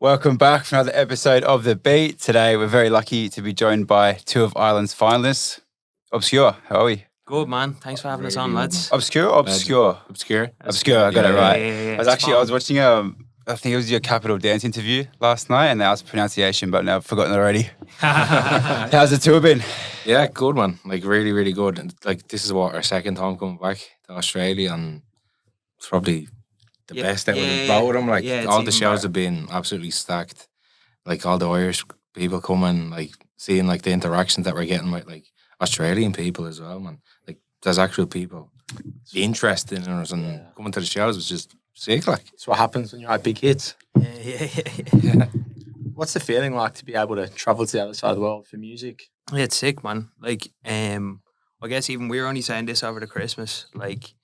Welcome back for another episode of The Beat. Today we're very lucky to be joined by two of Ireland's finalists. OBSKÜR, how are we? Good, man. Thanks for having us on, lads. OBSKÜR or OBSKÜR? OBSKÜR. OBSKÜR, I got it right. Yeah. I was watching I think it was your Capital Dance interview last night and they asked pronunciation, but now I've forgotten already. How's the tour been? Yeah, good one. Like really, really good. And like this is what our second time coming back to Australia, and it's probably the best out of both of them. Like all the shows have been absolutely stacked. Like all the Irish people coming, like seeing like the interactions that we're getting with like Australian people as well, man. Like there's actual people interested in us and coming to the shows was just sick. Like it's what happens when you're at big hits. Yeah. What's the feeling like to be able to travel to the other side of the world for music? Yeah, it's sick, man. Like, I guess even we were only saying this over the Christmas. Like,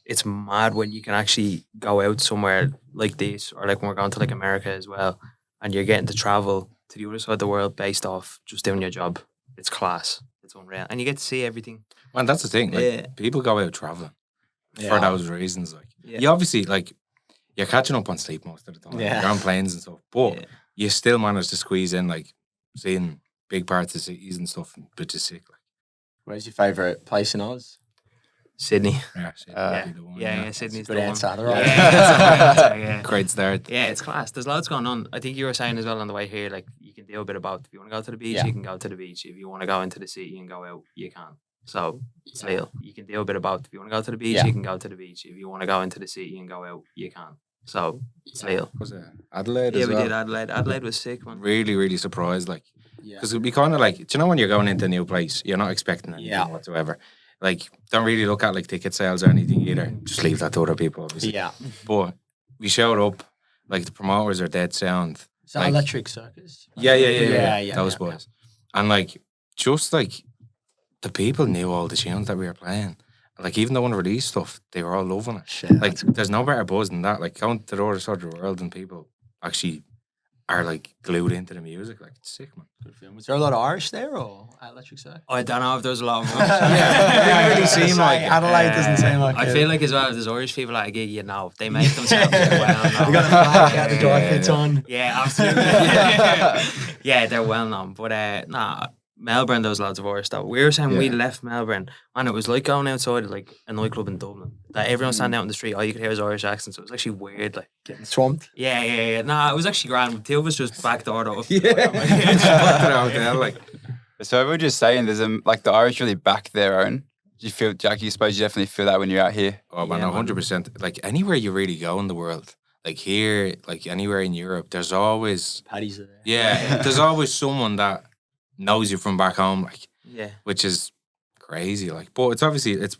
it's mad when you can actually go out somewhere like this, or like when we're going to like America as well, and you're getting to travel to the other side of the world based off just doing your job. It's class. It's unreal, and you get to see everything. Man, that's the thing. Like people go out traveling for those reasons. Like you obviously like you're catching up on sleep most of the time. Yeah. You're on planes and stuff, but you still manage to squeeze in like seeing big parts of cities and stuff, which is sick. Like, where's your favourite place in Oz? Sydney. Yeah, Sydney's good the answer. one. Right. Yeah. Great start. Yeah, it's class. There's loads going on. I think you were saying as well on the way here, like you can do a bit of both. If you want to go to the beach, you can go to the beach. If you want to go into the city and go out, you can. So, still, you can do a bit of both. If you want to go to the beach, you can go to the beach. If you want to go into the city and go out, you can. So, still. Was it Adelaide? Yeah, as we well? did Adelaide. Adelaide was sick, man. Really, really surprised. Like, because it'd be kind of like, do you know when you're going into a new place, you're not expecting anything whatsoever. Like, don't really look at like ticket sales or anything either. Just leave that to other people, obviously. Yeah. But we showed up, like the promoters are dead sound. Is that like, Electric Circus? Yeah. Those boys. And like, just like the people knew all the tunes that we were playing. Like even the unreleased stuff, they were all loving it. Shit, like there's no better buzz than that. Like going to the other side of the world and people actually are like glued into the music. Like it's sick, man. Good film. Was there a lot of Irish there or at Electric Circus? I don't know if there's a lot of them. It didn't really seem like it. Adelaide doesn't seem like I it. feel like as well, if there's Irish people at a gig, you know, they make themselves well known. You got a flag out the dry fits on. Yeah, absolutely. Yeah, they're well known. But Melbourne, there was loads of Irish stuff. We were saying we left Melbourne and it was like going outside like a nightclub in Dublin. That everyone standing out in the street, all you could hear was Irish accents. So it was actually weird. Like Getting swamped. Yeah. Nah, it was actually grand. Two of us just backdoored up. So we're just saying there's like the Irish really back their own. Do you feel, Jack, you suppose you definitely feel that when you're out here? Oh man, 100%. Like anywhere you really go in the world, like here, like anywhere in Europe, there's always Paddy's there. Yeah, there's always someone that knows you from back home, like which is crazy. Like, but it's obviously it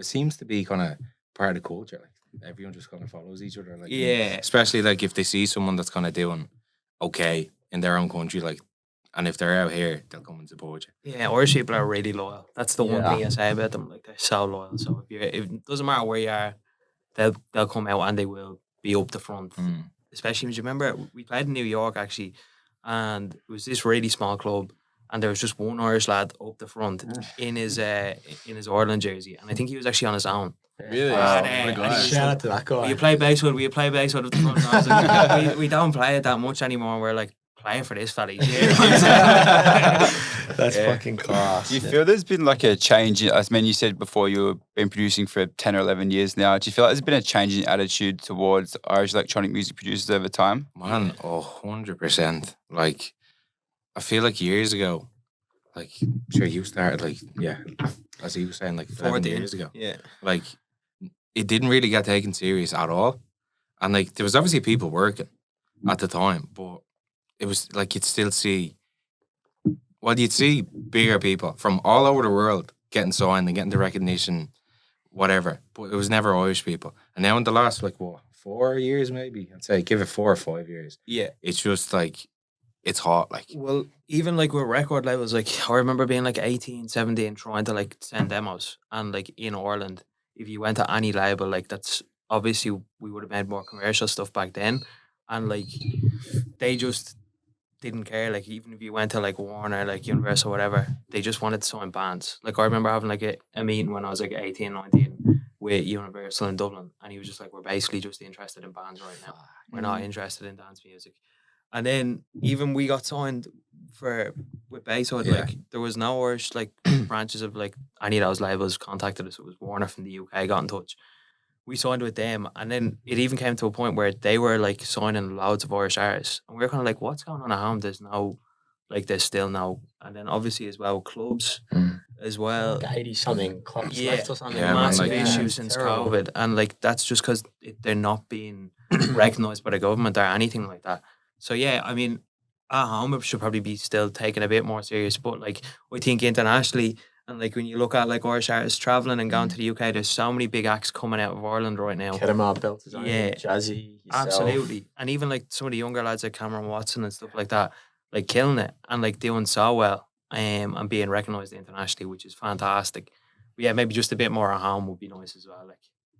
seems to be kind of part of the culture. Like everyone just kind of follows each other. Like especially like if they see someone that's kind of doing okay in their own country, like, and if they're out here, they'll come and support you. Yeah, Irish people are really loyal. That's the one thing I say about them. Like they're so loyal. So if it doesn't matter where you are, they'll come out and they will be up the front. Especially because you remember we played in New York actually, and it was this really small club. And there was just one Irish lad up the front in his Ireland jersey, and I think he was actually on his own. Really? Shout out to that guy. Will you play Bayside? Will you play Bayside up the front? And I was like, we don't play it that much anymore. We're like, play for this fella. That's fucking class. Do you feel there's been like a change? I mean, you said before you've been producing for 10 or 11 years now. Do you feel like there's been a change in attitude towards Irish electronic music producers over time? Man, 100%. Like, I feel like years ago, like, sure, you started, like, as he was saying, like 11 years ago. Yeah. Like, it didn't really get taken serious at all. And, like, there was obviously people working at the time, but it was, like, you'd see bigger people from all over the world getting signed and getting the recognition, whatever. But it was never Irish people. And now in the last, 4 years maybe, I'd say, give it 4 or 5 years. Yeah. It's just, like, it's hot, like. Well, even like with record labels, like I remember being like 18, 17, trying to like send demos, and like in Ireland, if you went to any label, like that's obviously we would have made more commercial stuff back then, and like they just didn't care. Like even if you went to like Warner, like Universal, whatever, they just wanted to sign bands. Like I remember having like a meeting when I was like 18, 19, with Universal in Dublin, and he was just like, we're basically just interested in bands right now. We're not interested in dance music. And then even we got signed with Bayside. Like there was no Irish like branches of like any of those labels contacted us. It was Warner from the UK got in touch. We signed with them, and then it even came to a point where they were like signing loads of Irish artists, and we were kind of like, what's going on at home? There's still no, and then obviously as well clubs as well. Like 80 something clubs left or something. Massive issues since COVID, and like that's just because they're not being recognised by the government or anything like that. So yeah, I mean, at home it should probably be still taken a bit more serious, but like I think internationally, and like when you look at like Irish artists travelling and going to the UK, there's so many big acts coming out of Ireland right now. Kedemar built his own, Jazzy, yourself. Absolutely, and even like some of the younger lads like Cameron Watson and stuff like that, like killing it and like doing so well, and being recognised internationally, which is fantastic. But yeah, maybe just a bit more at home would be nice as well. Like.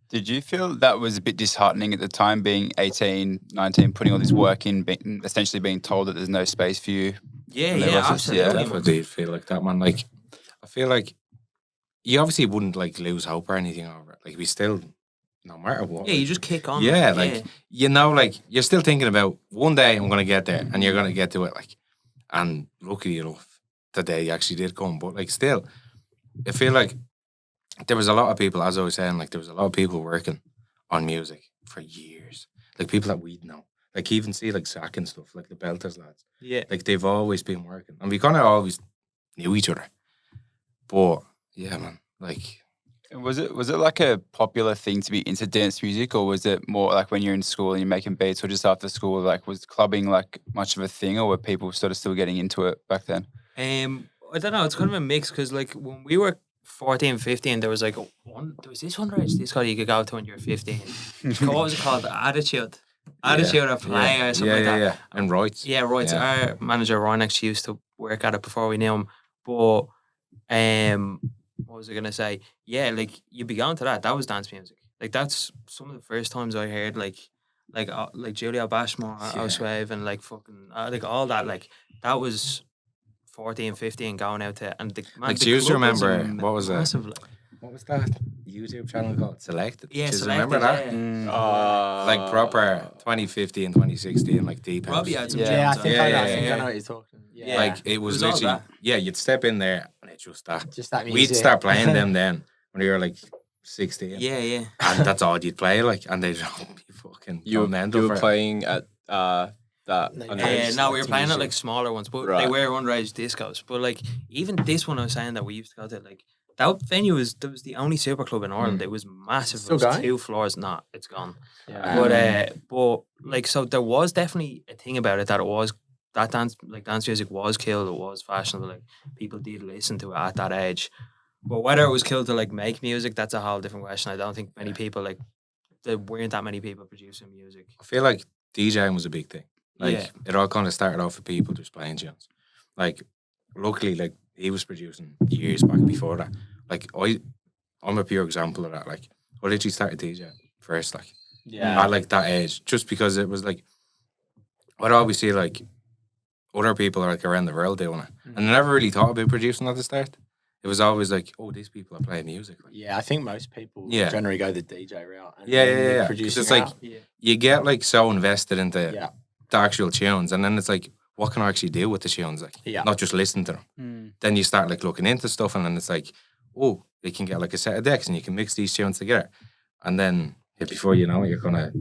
Did you feel that was a bit disheartening at the time, being 18, 19, putting all this work in, essentially being told that there's no space for you? Yeah, absolutely. I definitely did feel like that, man. Like, I feel like you obviously wouldn't, like, lose hope or anything over it. Like, we still, no matter what. Yeah, you just kick on. Yeah, like, you know, like, you're still thinking about, one day I'm going to get there, and you're going to get to it, like, and luckily enough, the day actually did come. But, like, still, I feel like there was a lot of people, as I was saying, like there was a lot of people working on music for years. Like people that we'd know. Like even see like Zach and stuff, like the Belters lads. Yeah. Like they've always been working. And we kind of always knew each other. But yeah, man, like... Was it like a popular thing to be into dance music, or was it more like when you're in school and you're making beats, or just after school, like was clubbing like much of a thing, or were people sort of still getting into it back then? I don't know, it's kind of a mix, because like when we were 14, 15, there was like there was this underage disco you could go to when you were 15. What was it called? Attitude or Play or something like that. Yeah. And Rights. Yeah, Rights. Our manager Ryan actually used to work at it before we knew him. But what was I gonna say? Yeah, like you'd be going to that. That was dance music. Like that's some of the first times I heard like Julio Bashmore, Oswave, and like fucking like all that. Like that was 14, 15 going out to, and the man, like, do you remember what was massive, what was that YouTube channel called? Selected. Yeah, do you Selected, remember that? Like proper 2015, 2016, like deep house. Robbie had some I jams think on. I know what you're talking. Yeah. Like it was all literally that. you'd step in there and it's just that. Just that music. We'd start playing them then when you were like 16. Yeah. And that's all you'd play, like, and they'd be fucking mental. You were playing at that. No, we were playing at like smaller ones, but they were underage discos. But like even this one I was saying that we used to go to, like that venue was the only super club in Ireland. It was massive. It was 2 floors. Nah, it's gone. Yeah. But like so there was definitely a thing about it that it was that dance music was killed. It was fashionable. Like people did listen to it at that age. But whether it was killed to like make music, that's a whole different question. I don't think many people there weren't that many people producing music. I feel like DJing was a big thing. Like it all kind of started off with people just playing tunes. Like luckily, like he was producing years back before that. Like I'm a pure example of that. Like I literally started DJing first, like at like that age, just because it was like I'd always see like other people like around the world doing it, and I never really thought about producing at the start. It was always like, oh, these people are playing music. Like, yeah, I think most people generally go the DJ route. And yeah. It's like you get like so invested into the actual tunes, and then it's like, what can I actually do with the tunes? Like, not just listen to them. Then you start like looking into stuff, and then it's like, oh, you can get like a set of decks, and you can mix these tunes together, and then before you know it, you're gonna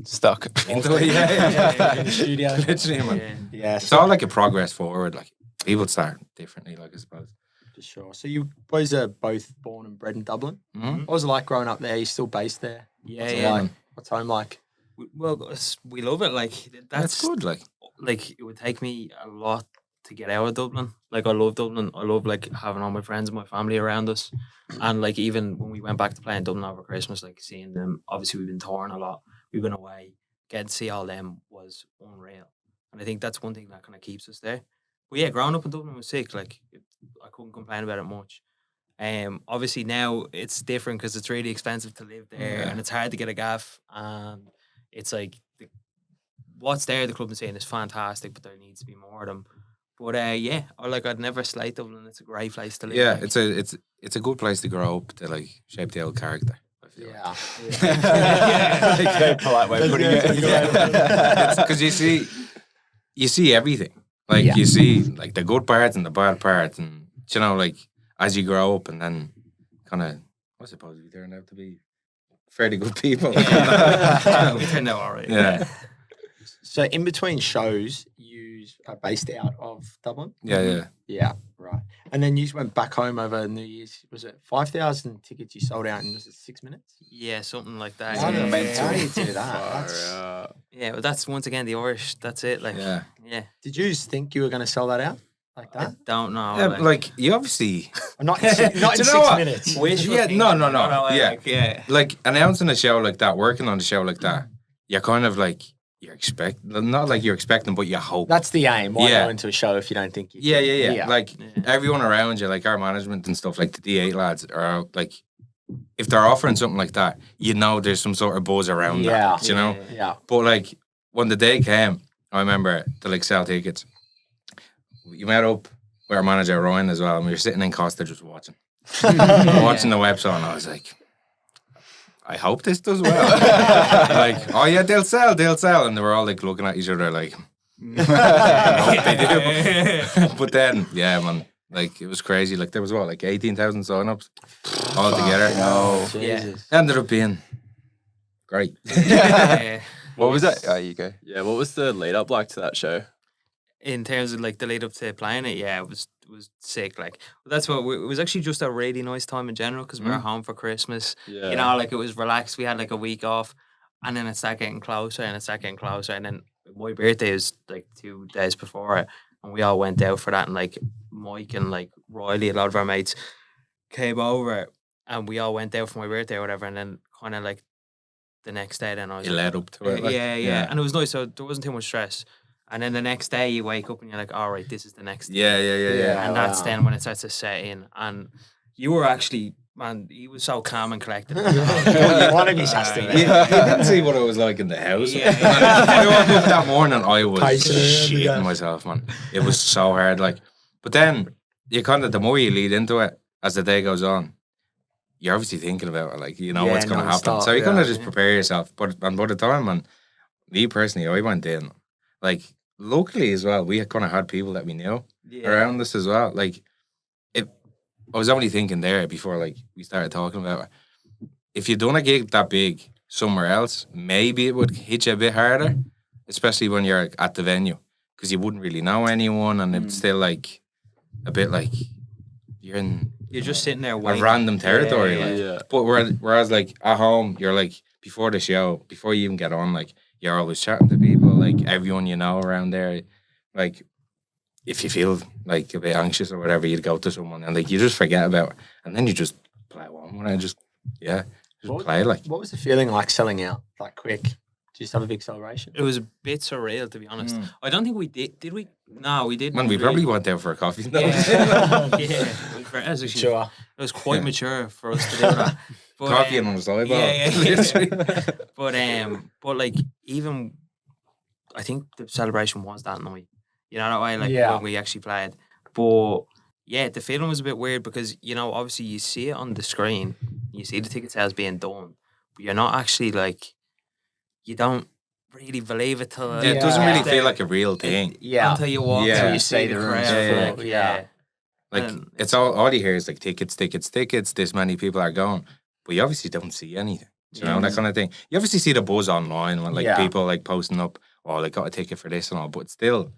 stuck into it. In the studio, literally, man. Yeah, it's all like a progress forward. Like people start differently, like I suppose. For sure. So you boys are both born and bred in Dublin. Mm-hmm. What was it like growing up there? You're still based there? What's home like? Well, we love it. Like that's good. Like it would take me a lot to get out of Dublin. Like I love Dublin. I love like having all my friends and my family around us. And like even when we went back to play in Dublin over Christmas, like seeing them. Obviously, we've been touring a lot. We've been away. Getting to see all them was unreal. And I think that's one thing that kind of keeps us there. But yeah, growing up in Dublin was sick. Like I couldn't complain about it much. Obviously now it's different because it's really expensive to live there and it's hard to get a gaff. And it's like what's there, the club and scene is fantastic, but there needs to be more of them. But I'd never slate Dublin. It's a great place to live. Yeah, it's a good place to grow up, to like shape the old character, I feel like. Very polite way of putting it. Because you see everything. Like you see like the good parts and the bad parts, and you know, like as you grow up, and then kind of, I suppose we turned out to be fairly good people. We turned out all right. Yeah. So in between shows, you are based out of Dublin? Yeah. Yeah, right. And then you went back home over New Year's. Was it 5,000 tickets you sold out in, was it 6 minutes? Yeah, something like that. How do you do that? Yeah, well, that's once again the Irish. That's it. Like, yeah. Did you think you were going to sell that out like that? I don't know. Yeah, like you obviously Not in 6 minutes. Yeah. Like announcing a show like that, working on a show like that, you're kind of like not like you're expecting, but you hope. That's the aim. Why go into a show if you don't think you can? Yeah. Like everyone around you, like our management and stuff, like the D8 lads are like, if they're offering something like that, you know there's some sort of buzz around that, you know? Yeah. But like when the day came, I remember to like sell tickets. You met up with our manager Ryan as well, and we were sitting in Costa just watching the website, and I was like, I hope this does well. Like, oh yeah, they'll sell, and they were all like looking at each other like, I hope they do. But then, yeah, man, like it was crazy. Like there was like 18,000 sign-ups all together. No, Jesus. Ended up being great. What was that? Oh, you go. Yeah, what was the lead up like to that show? In terms of like the lead up to playing it, it was sick. Like that's what it was actually just a really nice time in general because we were home for Christmas. Yeah. You know, like it was relaxed. We had like a week off, and then it started getting closer, and then my birthday was like 2 days before it, and we all went out for that, and like Mike and like Riley, a lot of our mates, came over, and we all went out for my birthday or whatever, and then kind of like the next day, then I was You led up to it. Like, yeah, and it was nice. So there wasn't too much stress. And then the next day you wake up and you're like, all right, this is the next day. Yeah. And that's then when it starts to set in. And you were actually, man, he was so calm and collected. One of his has to be. You didn't see what it was like in the house. I woke up that morning, I was shitting myself, man. It was so hard. Like, but then you kind of, the more you lead into it as the day goes on, you're obviously thinking about it, like, you know what's going to happen. So you kind of just prepare yourself. But by the time, man, me personally, I went in, like, locally as well, we kind of had people that we knew around us as well. Like, I was only thinking there before, like, we started talking about it. If you'd done a gig that big somewhere else, maybe it would hit you a bit harder, especially when you're at the venue, because you wouldn't really know anyone, and it's still like a bit like you're just sitting there a waiting. random territory. Yeah. But whereas like at home, you're like before the show, before you even get on, like you're always chatting to people, like everyone you know around there. Like if you feel like a bit anxious or whatever, you'd go to someone and like you just forget about it, and then you just play one when I just play like. What was the feeling like selling out like quick? Did you just have a big celebration? It was a bit surreal, to be honest. I don't think we did. Did we? No, we didn't. Man, we probably went there for a coffee. It was quite mature for us to do that. But, coffee and on the side. But like even, I think the celebration was that night. You know that way, like when we actually played. But yeah, the feeling was a bit weird because obviously you see it on the screen, you see the ticket sales being done, but you're not actually like. You don't really believe it till it doesn't really feel like a real thing. Until you walk through, you see the rooms. Like it's all you hear is like tickets. This many people are going, but you obviously don't see anything. You know that kind of thing. You obviously see the buzz online when like people like posting up, oh, they got a ticket for this and all, but still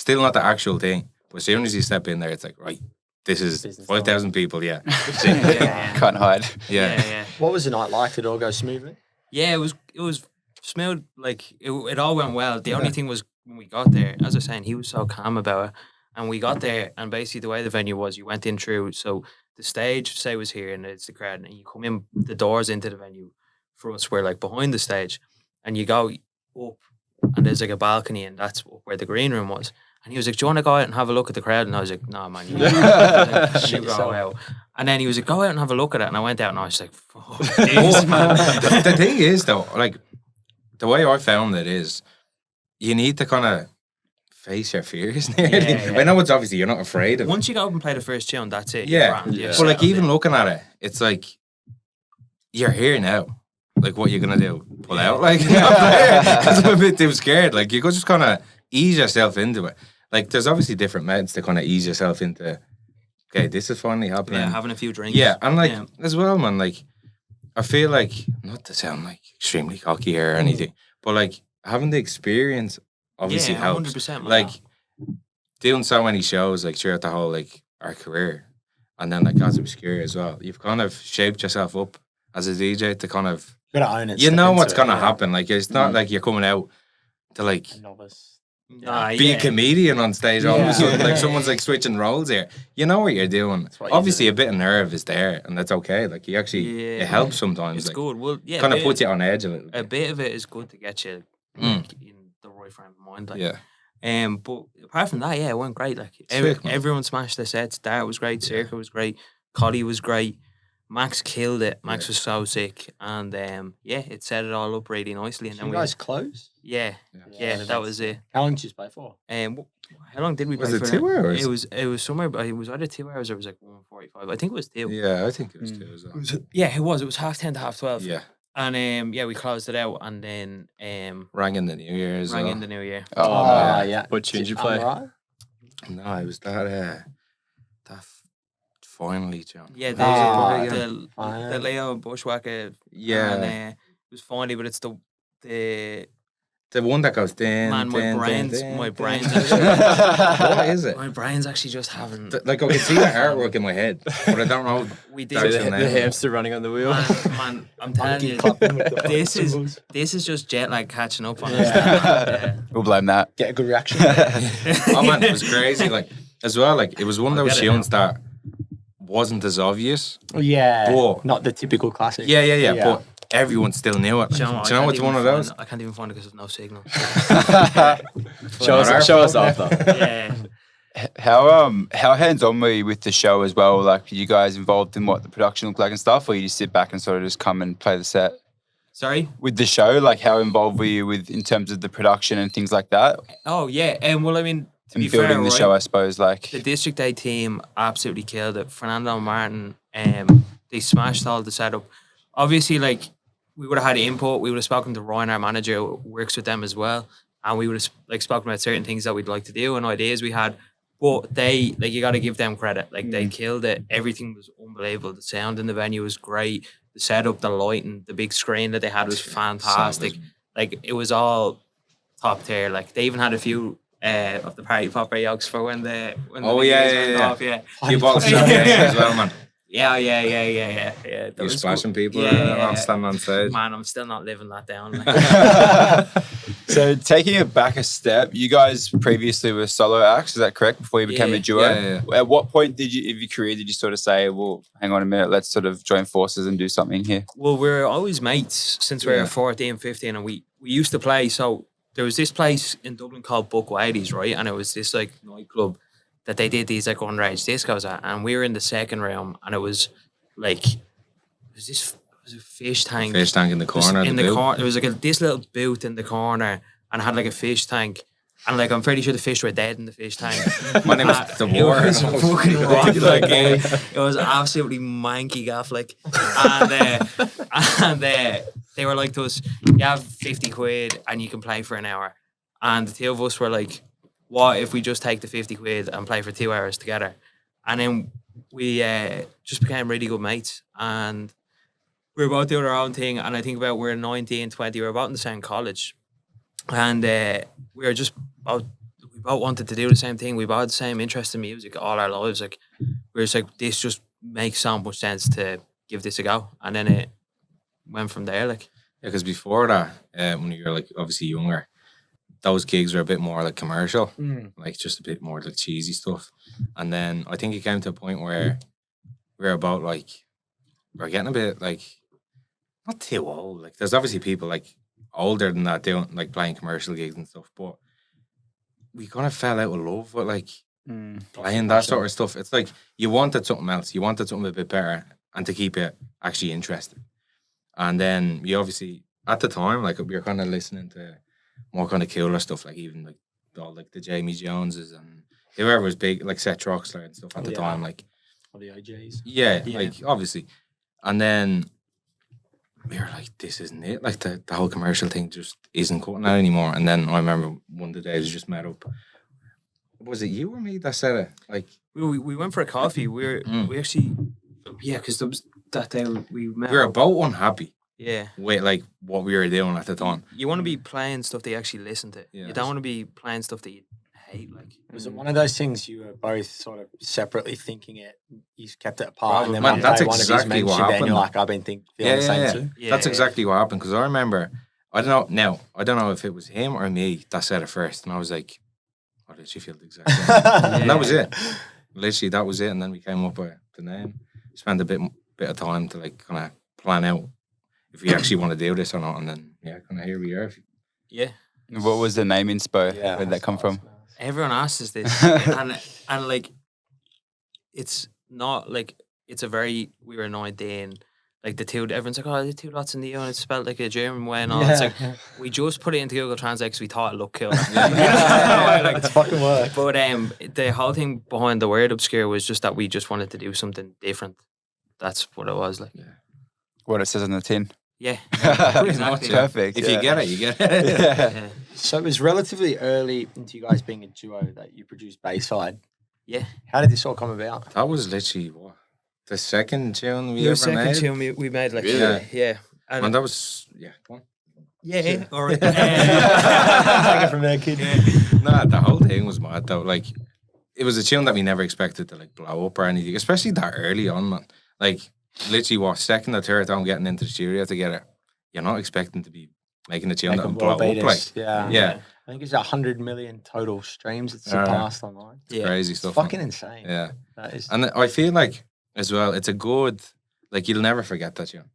not the actual thing. But as soon as you step in there, it's like right, this is 5,000 people. Yeah, can't hide. Yeah. What was the night like? Did it all go smoothly? Yeah, it was smooth. Like it all went well. The only thing was when we got there, as I was saying, he was so calm about it. And we got there, and basically the way the venue was, you went in through. So the stage, say, was here, and it's the crowd, and you come in the doors into the venue. For us, we're like behind the stage, and you go up, and there's like a balcony, and that's where the green room was. And he was like, "Do you want to go out and have a look at the crowd?" And I was like, "No, man, you go out." And then he was like, "Go out and have a look at it." And I went out, and I was like, "Fuck this, man." The thing is, though, like the way I found it is, you need to kind of face your fears. I know it's obviously you're not afraid of. Once you go up and play the first tune, that's it. But like even looking at it, it's like you're here now. Like, what you're gonna do? Pull out? Like, because I'm a bit too scared. Like, you go just kind of ease yourself into it. Like, there's obviously different methods to kind of ease yourself into. Okay, this is finally happening. Yeah, having a few drinks. Yeah, and like as well, man. Like, I feel like, not to sound like extremely cocky here or anything, but like having the experience obviously helps. 100%. Like doing so many shows like throughout the whole like our career, and then like as OBSKÜR as well. You've kind of shaped yourself up as a DJ to kind of. You gotta own it. You know what's gonna happen. Like it's not like you're coming out to like A novice. be a comedian on stage all of a sudden. Like someone's like switching roles here. You know what you're doing. Obviously, a bit of nerve is there, and that's okay. Like you actually, it helps sometimes. It's like, good. Well, yeah, kind of puts you on edge a little bit. A bit of it is good to get you like, in the right frame of mind. Like, but apart from that, it went great. Like everyone smashed their sets. Dart was great. Circa was great. Coddy was great. Max killed it. Max was so sick, and it set it all up really nicely. And then you guys close? Yeah, that was it. How long did you play for? How long did we play for? Was it 2 hours? It was somewhere, but it was either 2 hours or it was like 1:45. I think it was 2. Yeah, I think it was 2 as well. It was. It was 10:30 to 12:30. Yeah. And we closed it out, and then rang in the New Year as well. Rang in the New Year. Oh yeah. What tune did you play? No, it was that finally, John. Yeah, the Leo Bushwhacker. Yeah. And it was finally, but it's the one that goes din, man, my brains actually, what is it? My brains actually just haven't. Like I can see the artwork in my head, but I don't know. We did the hamster running on the wheel. Man, I'm telling you, this is just jet lag catching up on us. We'll blame that. Get a good reaction. Oh man, it was crazy. Like as well, like it was one of those tunes that wasn't as obvious. Yeah, but not the typical classic. Yeah. But everyone still knew it. Do you know it's one of those? I can't even find it because there's no signal. Show us off though. Yeah. How hands on were you with the show as well? Like, were you guys involved in what the production looked like and stuff, or you just sit back and sort of just come and play the set? Sorry? With the show, like how involved were you in terms of the production and things like that? Oh yeah, well I mean, to be building fair, the show, I suppose. Like the District 8 team absolutely killed it. Fernando and Martin, they smashed all the setup. Obviously, like we would have had input. We would have spoken to Ryan, our manager, who works with them as well, and we would have like spoken about certain things that we'd like to do and ideas we had. But they, like, you got to give them credit. Like they killed it. Everything was unbelievable. The sound in the venue was great. The setup, the lighting, the big screen that they had was fantastic. Like it was all top tier. Like they even had a few of the party popper yolks for when the went off. Yeah. You bought champagne as well, man. Yeah. You're splashing people standing on stage. Man, I'm still not living that down. Like. So taking it back a step, you guys previously were solo acts, is that correct? Before you became a duo? Yeah. At what point of your career did you sort of say, well, hang on a minute, let's sort of join forces and do something here? Well, we're always mates since we were 14, 15, and we used to play. So there was this place in Dublin called Buck Whitey's, right? And it was this like nightclub that they did these like underage discos at, and we were in the second room, and it was like it was a fish tank. Fish tank in the corner. There was like this little booth in the corner, and it had like a fish tank, and like I'm pretty sure the fish were dead in the fish tank. My name was the war. It was fucking rocky, like it was absolutely manky gaff, like, and they were like to us, you have 50 quid and you can play for an hour, and the two of us were like, what if we just take the 50 quid and play for 2 hours together? And then we just became really good mates, and we were both doing our own thing. And I think about we were 19, 20, we were both in the same college, and we both wanted to do the same thing. We both had the same interest in music all our lives. Like we were just like, this just makes so much sense to give this a go, and then it went from there. Like because before that, when you were like obviously younger, those gigs were a bit more like commercial, like just a bit more like cheesy stuff. And then I think it came to a point where we're about like, we're getting a bit like, not too old. Like there's obviously people like older than that doing like playing commercial gigs and stuff, but we kind of fell out of love with like playing that sort of stuff. It's like you wanted something else. You wanted something a bit better and to keep it actually interesting. And then you obviously, at the time, like we were kind of listening to more kind of cooler stuff, like even like all like the Jamie Joneses and whoever was big, like Seth Troxler and stuff at the time, like all the OJs. Yeah, like obviously. And then we were like, this isn't it. Like the whole commercial thing just isn't cutting that anymore. And then I remember one of the days we just met up. Was it you or me that said it? Like we went for a coffee. We actually, because there was that day we met. We were both unhappy. Yeah. With like what we were doing at the time. You want to be playing stuff that you actually listen to. Yeah. You don't want to be playing stuff that you hate. Like, was it one of those things you were both sort of separately thinking it? You kept it apart, and then Man, one that's day one exactly of what you's mentioned it, and happened. you're like, I've been feeling the same too. Yeah, That's exactly what happened, because I remember, I don't know if it was him or me that said it first, and I was like, I literally feel the exact same. And that was it. Literally, that was it, and then we came up with the name. Spent a bit of time to like kind of plan out if we actually want to do this or not, and then kind of here we are. Yeah. What was the name inspo? Where did that come from? Everyone asks us this, and like, it's not like it's a very we were annoyed then. Like everyone's like, oh, the two lots in the U, and it's spelled like a German way and all. It's like we just put it into Google Translate because we thought it looked cool. Like, it's fucking work. But the whole thing behind the word obscure was just that we just wanted to do something different. That's what it was like. Yeah. What it says on the tin. Yeah, Exactly. Perfect. If you get it, you get it. Yeah. So it was relatively early into you guys being a duo that you produced Bayside. Yeah. How did this all come about? That was literally the second tune we The ever second made. tune we made, like, Really? yeah. And that was go on. Yeah, all right. Take it from there, kid. Nah, the whole thing was mad though. Like, it was a tune that we never expected to like blow up or anything, especially that early on, man. Like, literally, second or third time getting into the studio together, you're not expecting to be making a tune that will blow up. Like, yeah. I think it's 100 million total streams it's surpassed online. Yeah. crazy It's stuff. fucking man. insane. Yeah. That is. And I feel like, as well, it's a good, like, you'll never forget that tune.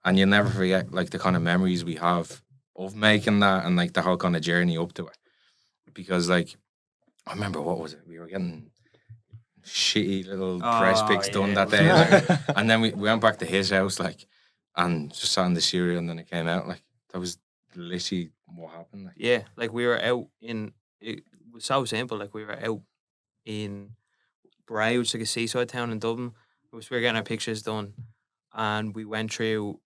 And you'll never forget, like, the kind of memories we have of making that and, like, the whole kind of journey up to it. Because, like, I remember, what was it? We were getting shitty little press pics done that day. Like, and then we went back to his house, like, and just sat in the studio, and then it came out. Like, that was literally what happened. Like. Yeah, like we were out it was so simple. Like we were out in Bray, which is like a seaside town in Dublin. We were getting our pictures done, and we went through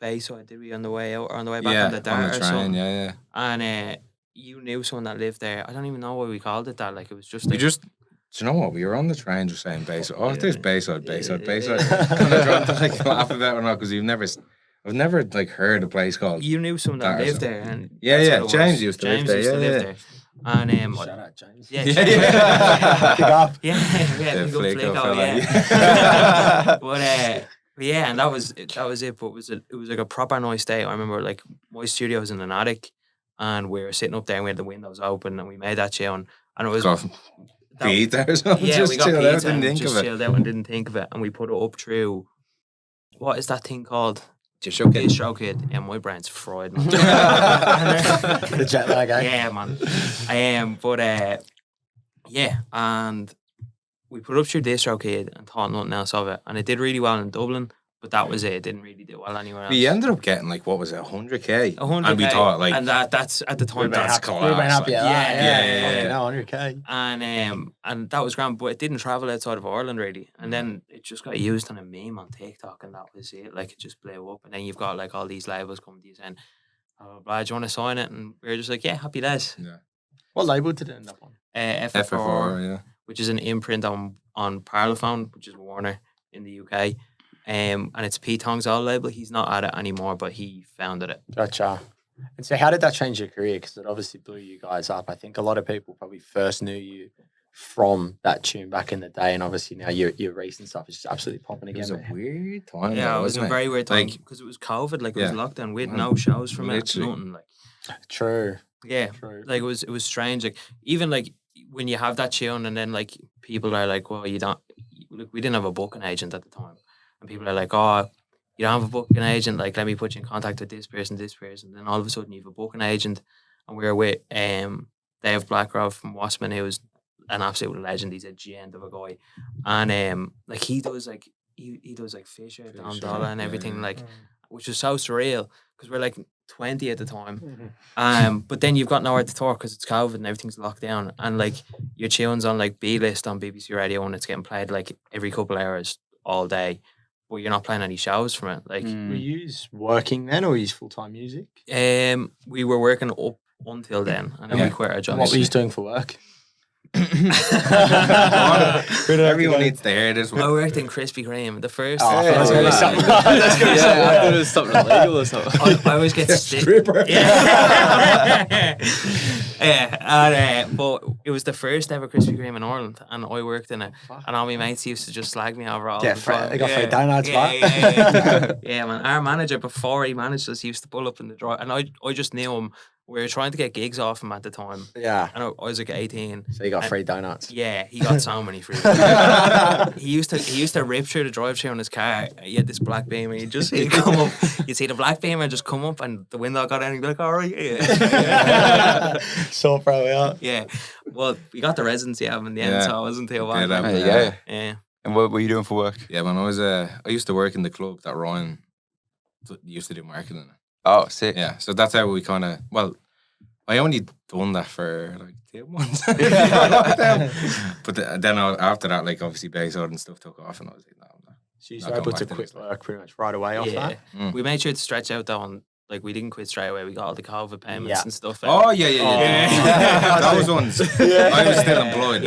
Bayside. Did we on the way out or on the way back on the dart on the or train, something? yeah. And you knew someone that lived there. I don't even know why we called it that. Like it was just like, Do you know what? We were on the train just saying Bayside. Oh, there's Bayside. Yeah. And I tried to like laugh about it or not, because I've never like heard a place called. you knew someone that That or lived something. there, and Yeah, that's yeah, what it James was. used to live James there, used to yeah, live yeah. there. And Shout out, James. yeah, Yeah. Big up. yeah, The big up Flico Flico, fella, yeah. But yeah, and that was it. But it was like a proper nice day. I remember like my studio was in an attic, and we were sitting up there and we had the windows open, and we made that tune, and it was Got pizza or something. yeah, Just we got chilled out, pizza didn't and think just of it. chilled out and didn't think of it, and we put it up through. What is that thing called? Just shook it. Distro Kid. Yeah, my brain's fried. Man. The jet lag, eh? Yeah, man. I am, but yeah, and we put it up through Distro Kid and thought nothing else of it, and it did really well in Dublin, but that was it. It didn't really do well anywhere else. We ended up getting like, what was it, 100K? 100K, And we thought like, and that's at the time. That's That's class. We've been happy. like, yeah. No, 100K. and that was grand, but it didn't travel outside of Ireland really. And then it just got used on a meme on TikTok, and that was it. Like it just blew up. And then you've got like all these labels coming to you saying, "Oh, blah, do you want to sign it?" And we were just like, "Yeah, happy days." yeah. What label did it end up on? FFR, FFR, yeah. which is an imprint on Parlophone, which is Warner in the UK. And it's Pete Tong's old label. He's not at it anymore, but he founded it. Gotcha. And so how did that change your career? Because it obviously blew you guys up. I think a lot of people probably first knew you from that tune back in the day, and obviously now your recent stuff is just absolutely popping It again. was a weird time. Yeah, though, it was a wasn't very weird time Like, because it was COVID. Like it was Yeah. lockdown. We had Man, no shows from literally. it. Nothing. Like True. yeah, True. like it was strange. Like even like when you have that tune, and then like people are like, "Well, you don't." Look, we didn't have a booking agent at the time, and people are like, "Oh, you don't have a booking agent? Like, let me put you in contact with this person, this person." Then all of a sudden, you have a booking agent, and we were with Dave Blackgrove from Wasserman, who's an absolute legend. He's a gent of a guy, and like he does like he does like Fisher, Don Fisher, Dollar, and yeah, everything yeah. like, which was so surreal because we're like 20 at the time. Mm-hmm. But then you've got nowhere to tour because it's COVID and everything's locked down, and like your tunes on like B list on BBC Radio, and it's getting played like every couple hours all day, but you're not playing any shows from it. Like, Were you working then, or were you full-time music? we were working up until then, and then we quit our jobs. What were you doing for work? Everyone needs to hear this I one. worked in Krispy Kreme. The first. I thought it was gonna be something. I thought it was something illegal or something. I always get stripper. Yeah. But it was the first ever Krispy Kreme in Ireland, and I worked in it. And all my mates used to just slag me over all the time. They got free donuts, Yeah, man. Our manager, before he managed us, he used to pull up in the drive, and I just knew him. We were trying to get gigs off him at the time. Yeah. And I was like 18. So you got free donuts. Yeah, he got so many free donuts. He used to rip through the drive-through in his car. He had this black Beamer. He'd come up. You'd see the black Beamer just come up, and the window got in, and he'd be like, all right, yeah. So probably out. Yeah. Well, we got the residency album in the end, so it wasn't too bad. There you go. Yeah. And what were you doing for work? Yeah, when I used to work in the club that Ryan used to do marketing in. Oh, sick. Yeah, so that's how we kind of, I only done that for like 2 months. But then after that, like obviously Bayside and stuff took off, and I was like, no. So you were able to quit work pretty much right away off that? We made sure to stretch out that one. Like, we didn't quit straight away. We got all the COVID payments and stuff. Oh, yeah. Those ones. I was still employed.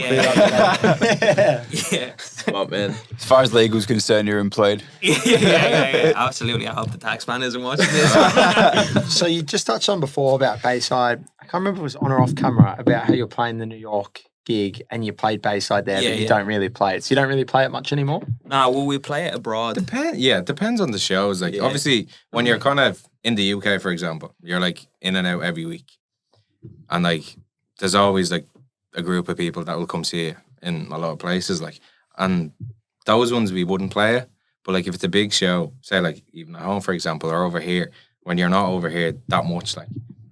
Yeah. Come on, man. As far as legal's concerned, you're employed. Yeah. Absolutely. I hope the tax man isn't watching this. So you just touched on before about Bayside. I can't remember if it was on or off camera about how you're playing the New York gig and you played Bayside there, but you don't really play it. So you don't really play it much anymore? No, well, we play it abroad. Depends on the shows. Like, obviously, when you're kind of in the UK, for example, you're like in and out every week. And like, there's always like a group of people that will come see you in a lot of places. Like, and those ones we wouldn't play it. But like, if it's a big show, say like even at home, for example, or over here, when you're not over here that much, like,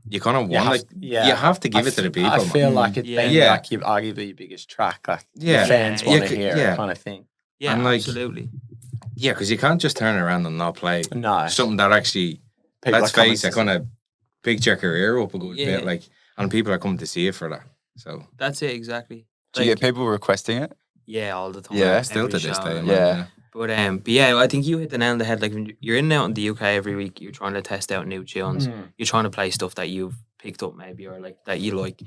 you kind of want, you have to give it to the people. I feel like it's been like arguably your biggest track. Like, the fans want to hear it kind of thing. Yeah, and like, absolutely. Yeah, because you can't just turn around and not play something that actually, let's face it, kind of picked your career up a good bit. Like, and people are coming to see it for that. So that's it, exactly. Do you get people requesting it? Yeah, all the time. Yeah, still to this day. Yeah. But yeah, I think you hit the nail on the head. Like, when you're in and out in the UK every week, you're trying to test out new tunes. You're trying to play stuff that you've picked up maybe, or like that you like.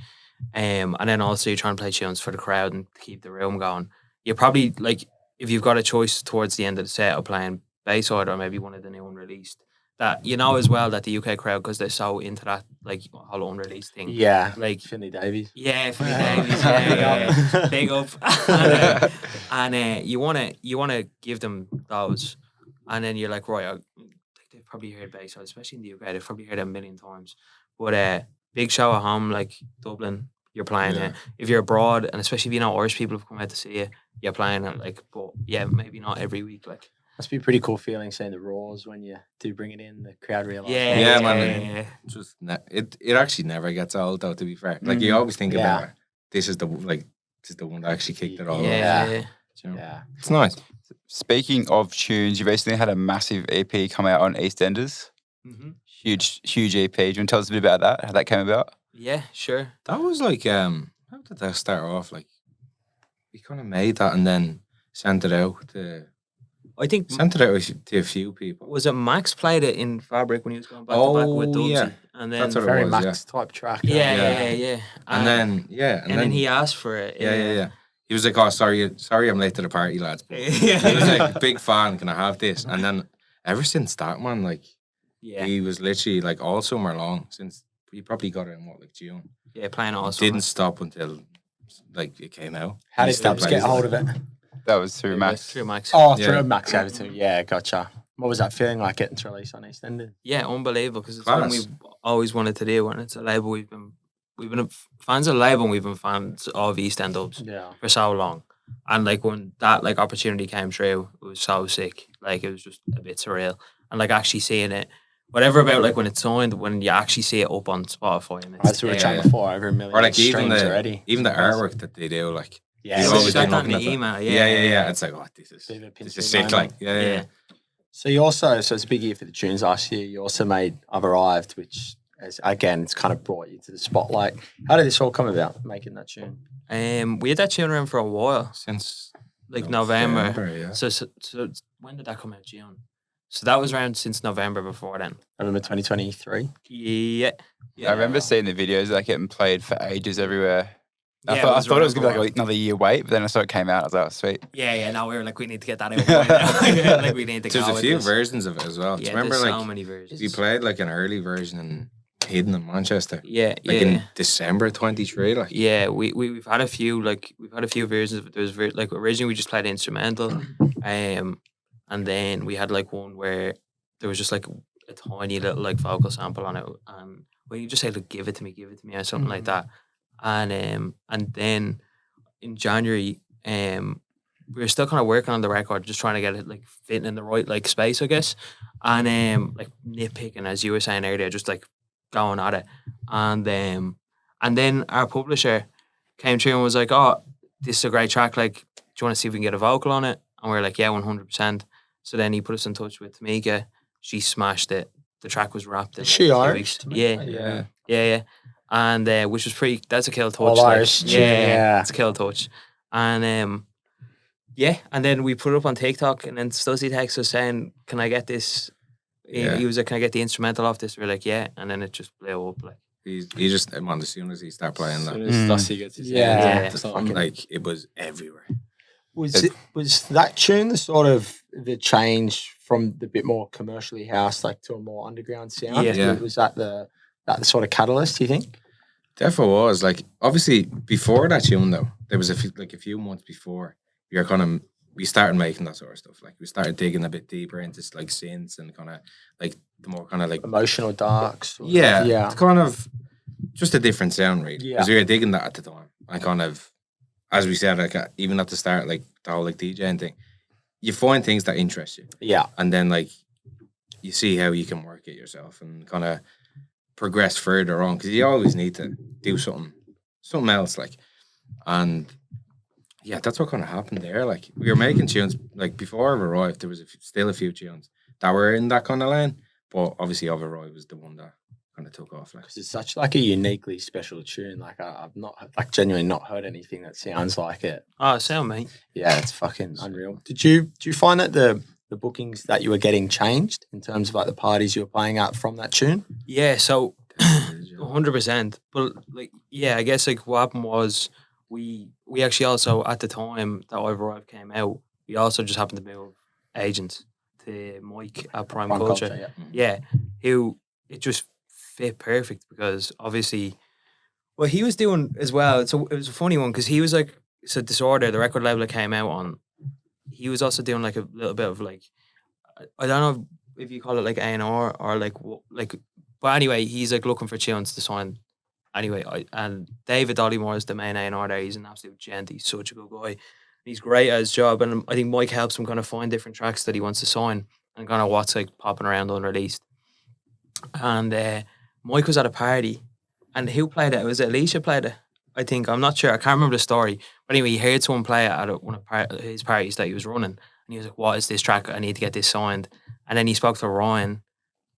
And then also you're trying to play tunes for the crowd and keep the room going. You're probably like, if you've got a choice towards the end of the set of playing Bayside or maybe one of the new unreleased, that you know as well that the UK crowd, because they're so into that like whole unreleased thing. Yeah, like Finley Davies. Yeah, Finley Davies. Yeah. Big up. And you wanna give them those, and then you're like, right, they've probably heard Bayside, especially in the UK. They've probably heard it a million times. But big show at home like Dublin, you're playing it. If you're abroad, and especially if you know Irish people have come out to see you, you're playing it. Like, but yeah, maybe not every week. Like, must be a pretty cool feeling seeing the roars when you do bring it in. The crowd realize. Man. Just it actually never gets old though. To be fair, like you always think about it. This is the one that actually kicked it all. Yeah. It's nice. Speaking of tunes, you recently had a massive EP come out on EastEnders. Huge EP. Do you want to tell us a bit about that? How that came about? Yeah, sure. That was like, how did that start off? Like, we kind of made that and then sent it out to. I think sent it out to a few people. Was it Max played it in Fabric when he was going back to back with Dubsy? Yeah. And then that's what very it was, Max type track. Yeah. And then he asked for it. Yeah. He was like, "Oh, sorry, I'm late to the party, lads." But he was like, "Big fan, can I have this?" And then ever since that, man, like, he was literally like all summer long since he probably got it in like June. Yeah, playing all summer. Didn't stop until like it came out. How did Stubbs get a hold of it? That was through Max. Through Max. Oh, through Max gave it to me. Yeah, gotcha. What was that feeling like getting to release on EastEnders? Yeah, unbelievable, because it's something we've always wanted to do, and it's a label we've been fans of the label, and we've been fans of EastEnders for so long. And like when that like opportunity came through, it was so sick. Like, it was just a bit surreal, and like actually seeing it. Whatever about like when it's signed, when you actually see it up on Spotify, and as we were chatting before, over 1 million or like streams already. Even the artwork that they do, like you've always been looking at email. Yeah. It's like, oh, this is sick. Like, yeah. So you also, it's a big year for the tunes last year. You also made I've Arrived, which is, again, it's kind of brought you to the spotlight. How did this all come about, making that tune? We had that tune around for a while. Since like November. Yeah. So when did that come out? June. So that was around since November before then. November 2023. Yeah. I remember seeing the videos like getting played for ages everywhere. I Yeah, thought it was around gonna be for a like another year wait, but then I saw it came out. I was like, oh, sweet. Yeah. Now we were like, we need to get that out. Right now. Like we need to. There's go a with few this. versions of it as well. Do Yeah, you remember there's like so many versions. we played like an early version in Hidden in Manchester? Yeah, Like in December 23. Like we've had a few versions of it. There was like originally we just played instrumental, and then we had like one where there was just like a tiny little like vocal sample on it, and you just say like give it to me, or something like that, and then in January, we were still kind of working on the record, just trying to get it like fitting in the right like space, I guess, and like nitpicking as you were saying earlier, just like going at it, and then our publisher came through and was like, "Oh, this is a great track. Like, do you want to see if we can get a vocal on it?" And we were like, "Yeah, 100%." So then he put us in touch with Tamika. She smashed it. The track was wrapped in. Is she like, 2 Irish? weeks. Yeah. And which was pretty. That's a kill touch. All Irish. Yeah. It's a kill touch. And and then we put it up on TikTok, and then Stuzzy texted us saying, "Can I get this?" He was like, "Can I get the instrumental off this?" We're like, "Yeah," and then it just blew up. Like he just as soon as he started playing that, As soon as Stussy gets his hands on something. like it was everywhere. Was that tune the sort of the change from the bit more commercially house like to a more underground sound? Yeah. Was that the sort of catalyst, do you think? Definitely was. Like obviously before that tune though, there was a few months before we started making that sort of stuff. Like we started digging a bit deeper into like synths and kind of like the more kind of like emotional darks. It's kind of just a different sound, really. Yeah. Because we were digging that at the time. I kind of, as we said, like even at the start, like the whole like DJing thing, you find things that interest you. Yeah. And then like you see how you can work it yourself and kind of progress further on, because you always need to do something else, like. And yeah, that's what kind of happened there. Like we were making tunes like before I've arrived. There was still a few tunes that were in that kind of lane, but obviously I've arrived was the one that kind of took off. Like because it's such like a uniquely special tune. Like I've not like genuinely not heard anything that sounds like it. Oh, sound mate. Yeah, it's fucking unreal. Did you find that the bookings that you were getting changed in terms of like the parties you were playing at from that tune? Yeah, so 100%. But like, yeah, I guess like what happened was we actually also at the time that I've Arrived came out, we also just happened to move agents to Mike at Prime Culture. Yeah, who it just fit perfect because obviously, well, he was doing as well. So it was a funny one because he was like, so Disorder, the record label that came out on, he was also doing like a little bit of like, I don't know if you call it like A&R or like, but anyway, he's like looking for tunes to sign. Anyway, and David Dollymore is the main A&R there. He's an absolute gent. He's such a good guy. He's great at his job. And I think Mike helps him kind of find different tracks that he wants to sign and kind of what's like popping around unreleased. And Mike was at a party, and who played it? Was it Alicia played it? I think. I'm not sure. I can't remember the story. But anyway, he heard someone play it at one of his parties that he was running. And he was like, what is this track? I need to get this signed. And then he spoke to Ryan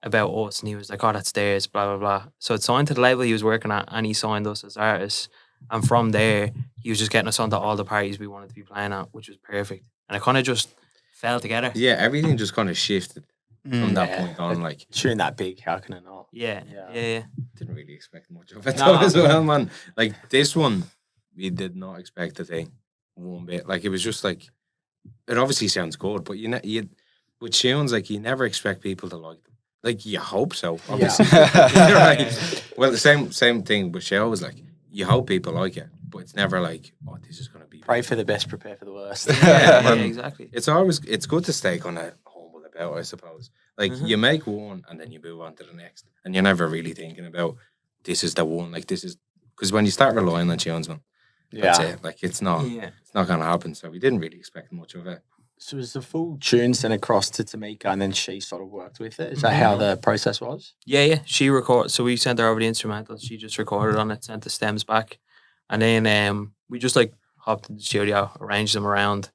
about us, and he was like, oh, that's theirs, blah, blah, blah. So it's signed to the label he was working at, and he signed us as artists. And from there, he was just getting us onto all the parties we wanted to be playing at, which was perfect. And it kind of just fell together. Yeah, everything just kind of shifted from that point on. Like tune that big, how can it not? Yeah. Didn't really expect much of it though as well, man. Like this one, we did not expect a thing one bit. Like it was just like, it obviously sounds good, but you with tunes, like you never expect people to like them. Like you hope so, obviously. Well, the same thing with Shell was like, you hope people like it, but it's never like, oh, this is gonna be. Pray for the best, prepare for the worst. Yeah, exactly. It's good to stay kind of humble about, I suppose. Like you make one and then you move on to the next, and you're never really thinking about this is the one. Like this is because when you start relying on tunes, man, that's it. Like it's not gonna happen. So we didn't really expect much of it. So was the full tune sent across to Tamika and then she sort of worked with it? Is that how the process was? Yeah. She recorded. So we sent her over the instrumental. She just recorded on it, sent the stems back. And then we just like hopped in the studio, arranged them around,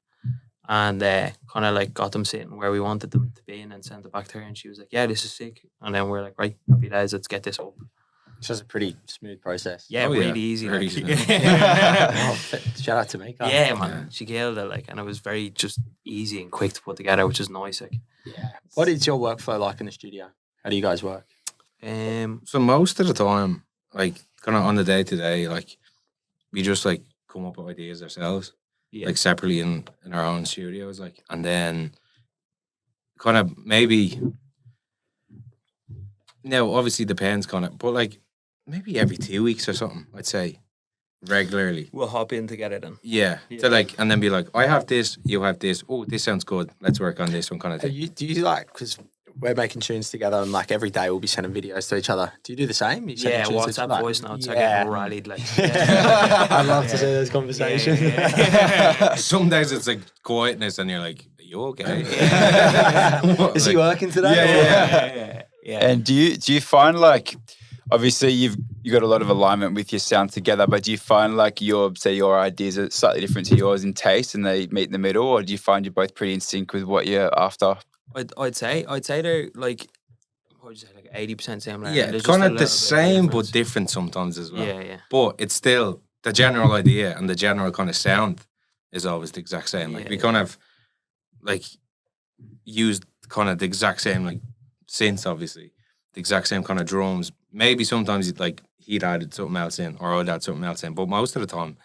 and kind of like got them sitting where we wanted them to be, and then sent it back to her. And she was like, yeah, this is sick. And then we're like, right, happy days, let's get this up. It's just a pretty smooth process. Yeah, really easy. Very Like. easy. Shout out to Mika. Yeah, man, she killed it. Like, and it was very just easy and quick to put together, which is nice. Like, Yeah. What is your workflow like in the studio? How do you guys work? So most of the time, like kind of on the day to day, like we just like come up with ideas ourselves, like separately in our own studios, like, and then kind of maybe. Now, obviously, depends kind of, but like maybe every 2 weeks or something, I'd say, regularly. we'll hop in together then. Yeah. So like, and then be like, I have this, you have this. Oh, this sounds good. Let's work on this one kind of thing. Do you like, because we're making tunes together and like every day we'll be sending videos to each other. Do you do the same? You send Yeah, tunes to each WhatsApp other? voice notes. I Yeah. get rallied. Like, I'd love to see those conversations. Some days it's like quietness, and you're like, "Are you okay?" Is he working today? yeah. And do you find like, obviously you got a lot of alignment with your sound together, but do you find like your ideas are slightly different to yours in taste and they meet in the middle, or do you find you're both pretty in sync with what you're after? I'd say they're like, what would you say, like 80% similar. Yeah, and there's kind just a of the little bit same but difference. different sometimes as well. Yeah. But it's still the general idea and the general kind of sound is always the exact same. Like we kind of like used kind of the exact same like synths, obviously, the exact same kind of drums. Maybe sometimes he'd added something else in, or I'd add something else in. But most of the time,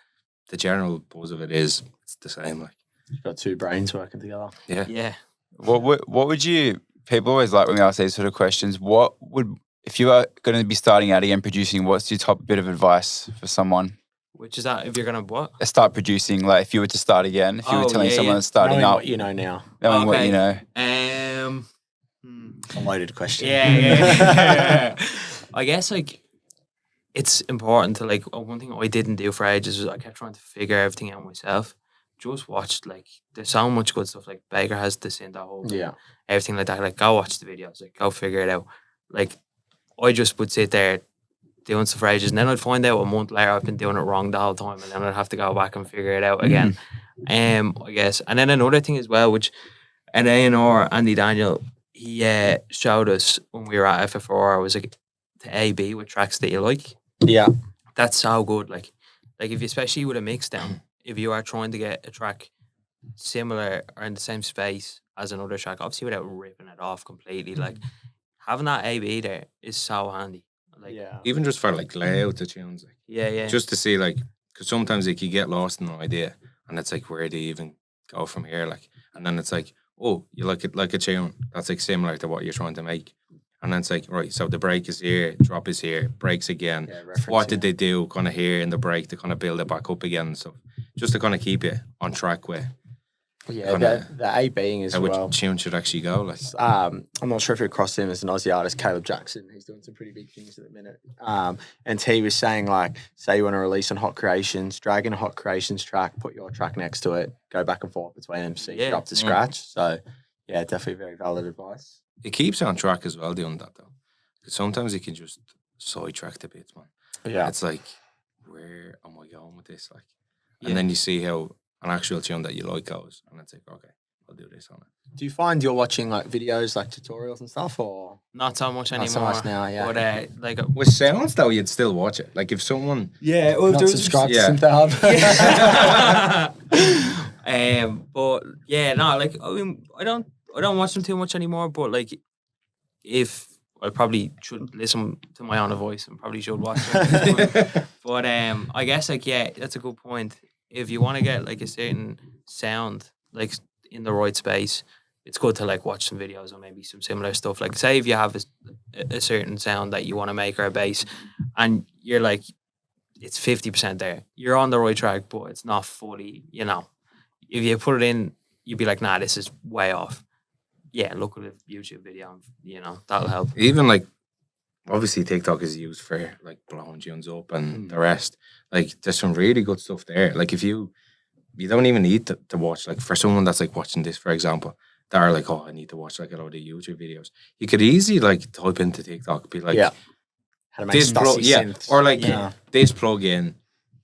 the general buzz of it is it's the same. Like You've got two brains working together. Yeah. What would you? People always like when we ask these sort of questions. What would, if you are going to be starting out again producing? What's your top bit of advice for someone? Which is that if you're gonna what? Start producing, like if you were to start again, if you were telling someone that's starting Knowing up, what you know now. knowing what you know. A loaded question. Yeah. I guess like it's important to like one thing I didn't do for ages was I kept trying to figure everything out myself. Just watched like there's so much good stuff. Like Baker has the synth, that whole thing, everything like that. Like go watch the videos, like go figure it out. Like I just would sit there doing stuff for ages, and then I'd find out a month later I've been doing it wrong the whole time, and then I'd have to go back and figure it out again. I guess, and then another thing as well, which an A&R Andy Daniel, he showed us when we were at FFR was like to A/B with tracks that you like. Yeah. That's so good. Like if you, especially with a mix down, if you are trying to get a track similar or in the same space as another track, obviously without ripping it off completely, like having that A/B there is so handy. Like even just for like layout of tunes, like just to see like, because sometimes like you get lost in an idea and it's like, where do you even go from here? Like, and then it's like, oh, you like it like a tune that's like similar to what you're trying to make. And then it's like, right, so the break is here, drop is here, breaks again. What did they do kind of here in the break to kind of build it back up again? So just to kind of keep it on track with the A-Bing as well. Which tune should actually go. Like, I'm not sure if you're across him as an Aussie artist, Caleb Jackson. He's doing some pretty big things at the minute. And he was saying, like, say you want to release on Hot Creations, drag in a Hot Creations track, put your track next to it, go back and forth between them, so you get up to scratch. So, yeah, definitely very valid advice. It keeps you on track as well doing that, though. Because sometimes you can just sidetrack the bits, man. Yeah. It's like, where am I going with this? Like, and then you see how an actual tune that you like goes, and it's like, okay, I'll do this on it. Do you find you're watching like videos, like tutorials and stuff, or not so much anymore? Not so much now, yeah. But like with sounds though, you'd still watch it. Like if someone, not subscribe to Synth Hub. But yeah, no, like I mean, I don't watch them too much anymore. But like, if I probably should listen to my own voice and probably should watch them. But I guess like that's a good point. If you want to get like a certain sound like in the right space, it's good to like watch some videos or maybe some similar stuff. Like say if you have a certain sound that you want to make or a bass, and you're like, it's 50% there. You're on the right track, but it's not fully. You know, if you put it in, you'd be like, nah, this is way off. Yeah, look at a YouTube video. You know, that'll help. Even like, obviously TikTok is used for like blowing tunes up and the rest. Like there's some really good stuff there. Like if you don't even need to watch, like for someone that's like watching this, for example, that are like, oh, I need to watch like a lot of YouTube videos. You could easily like type into TikTok, be like, how to make this synths. or like this plug in,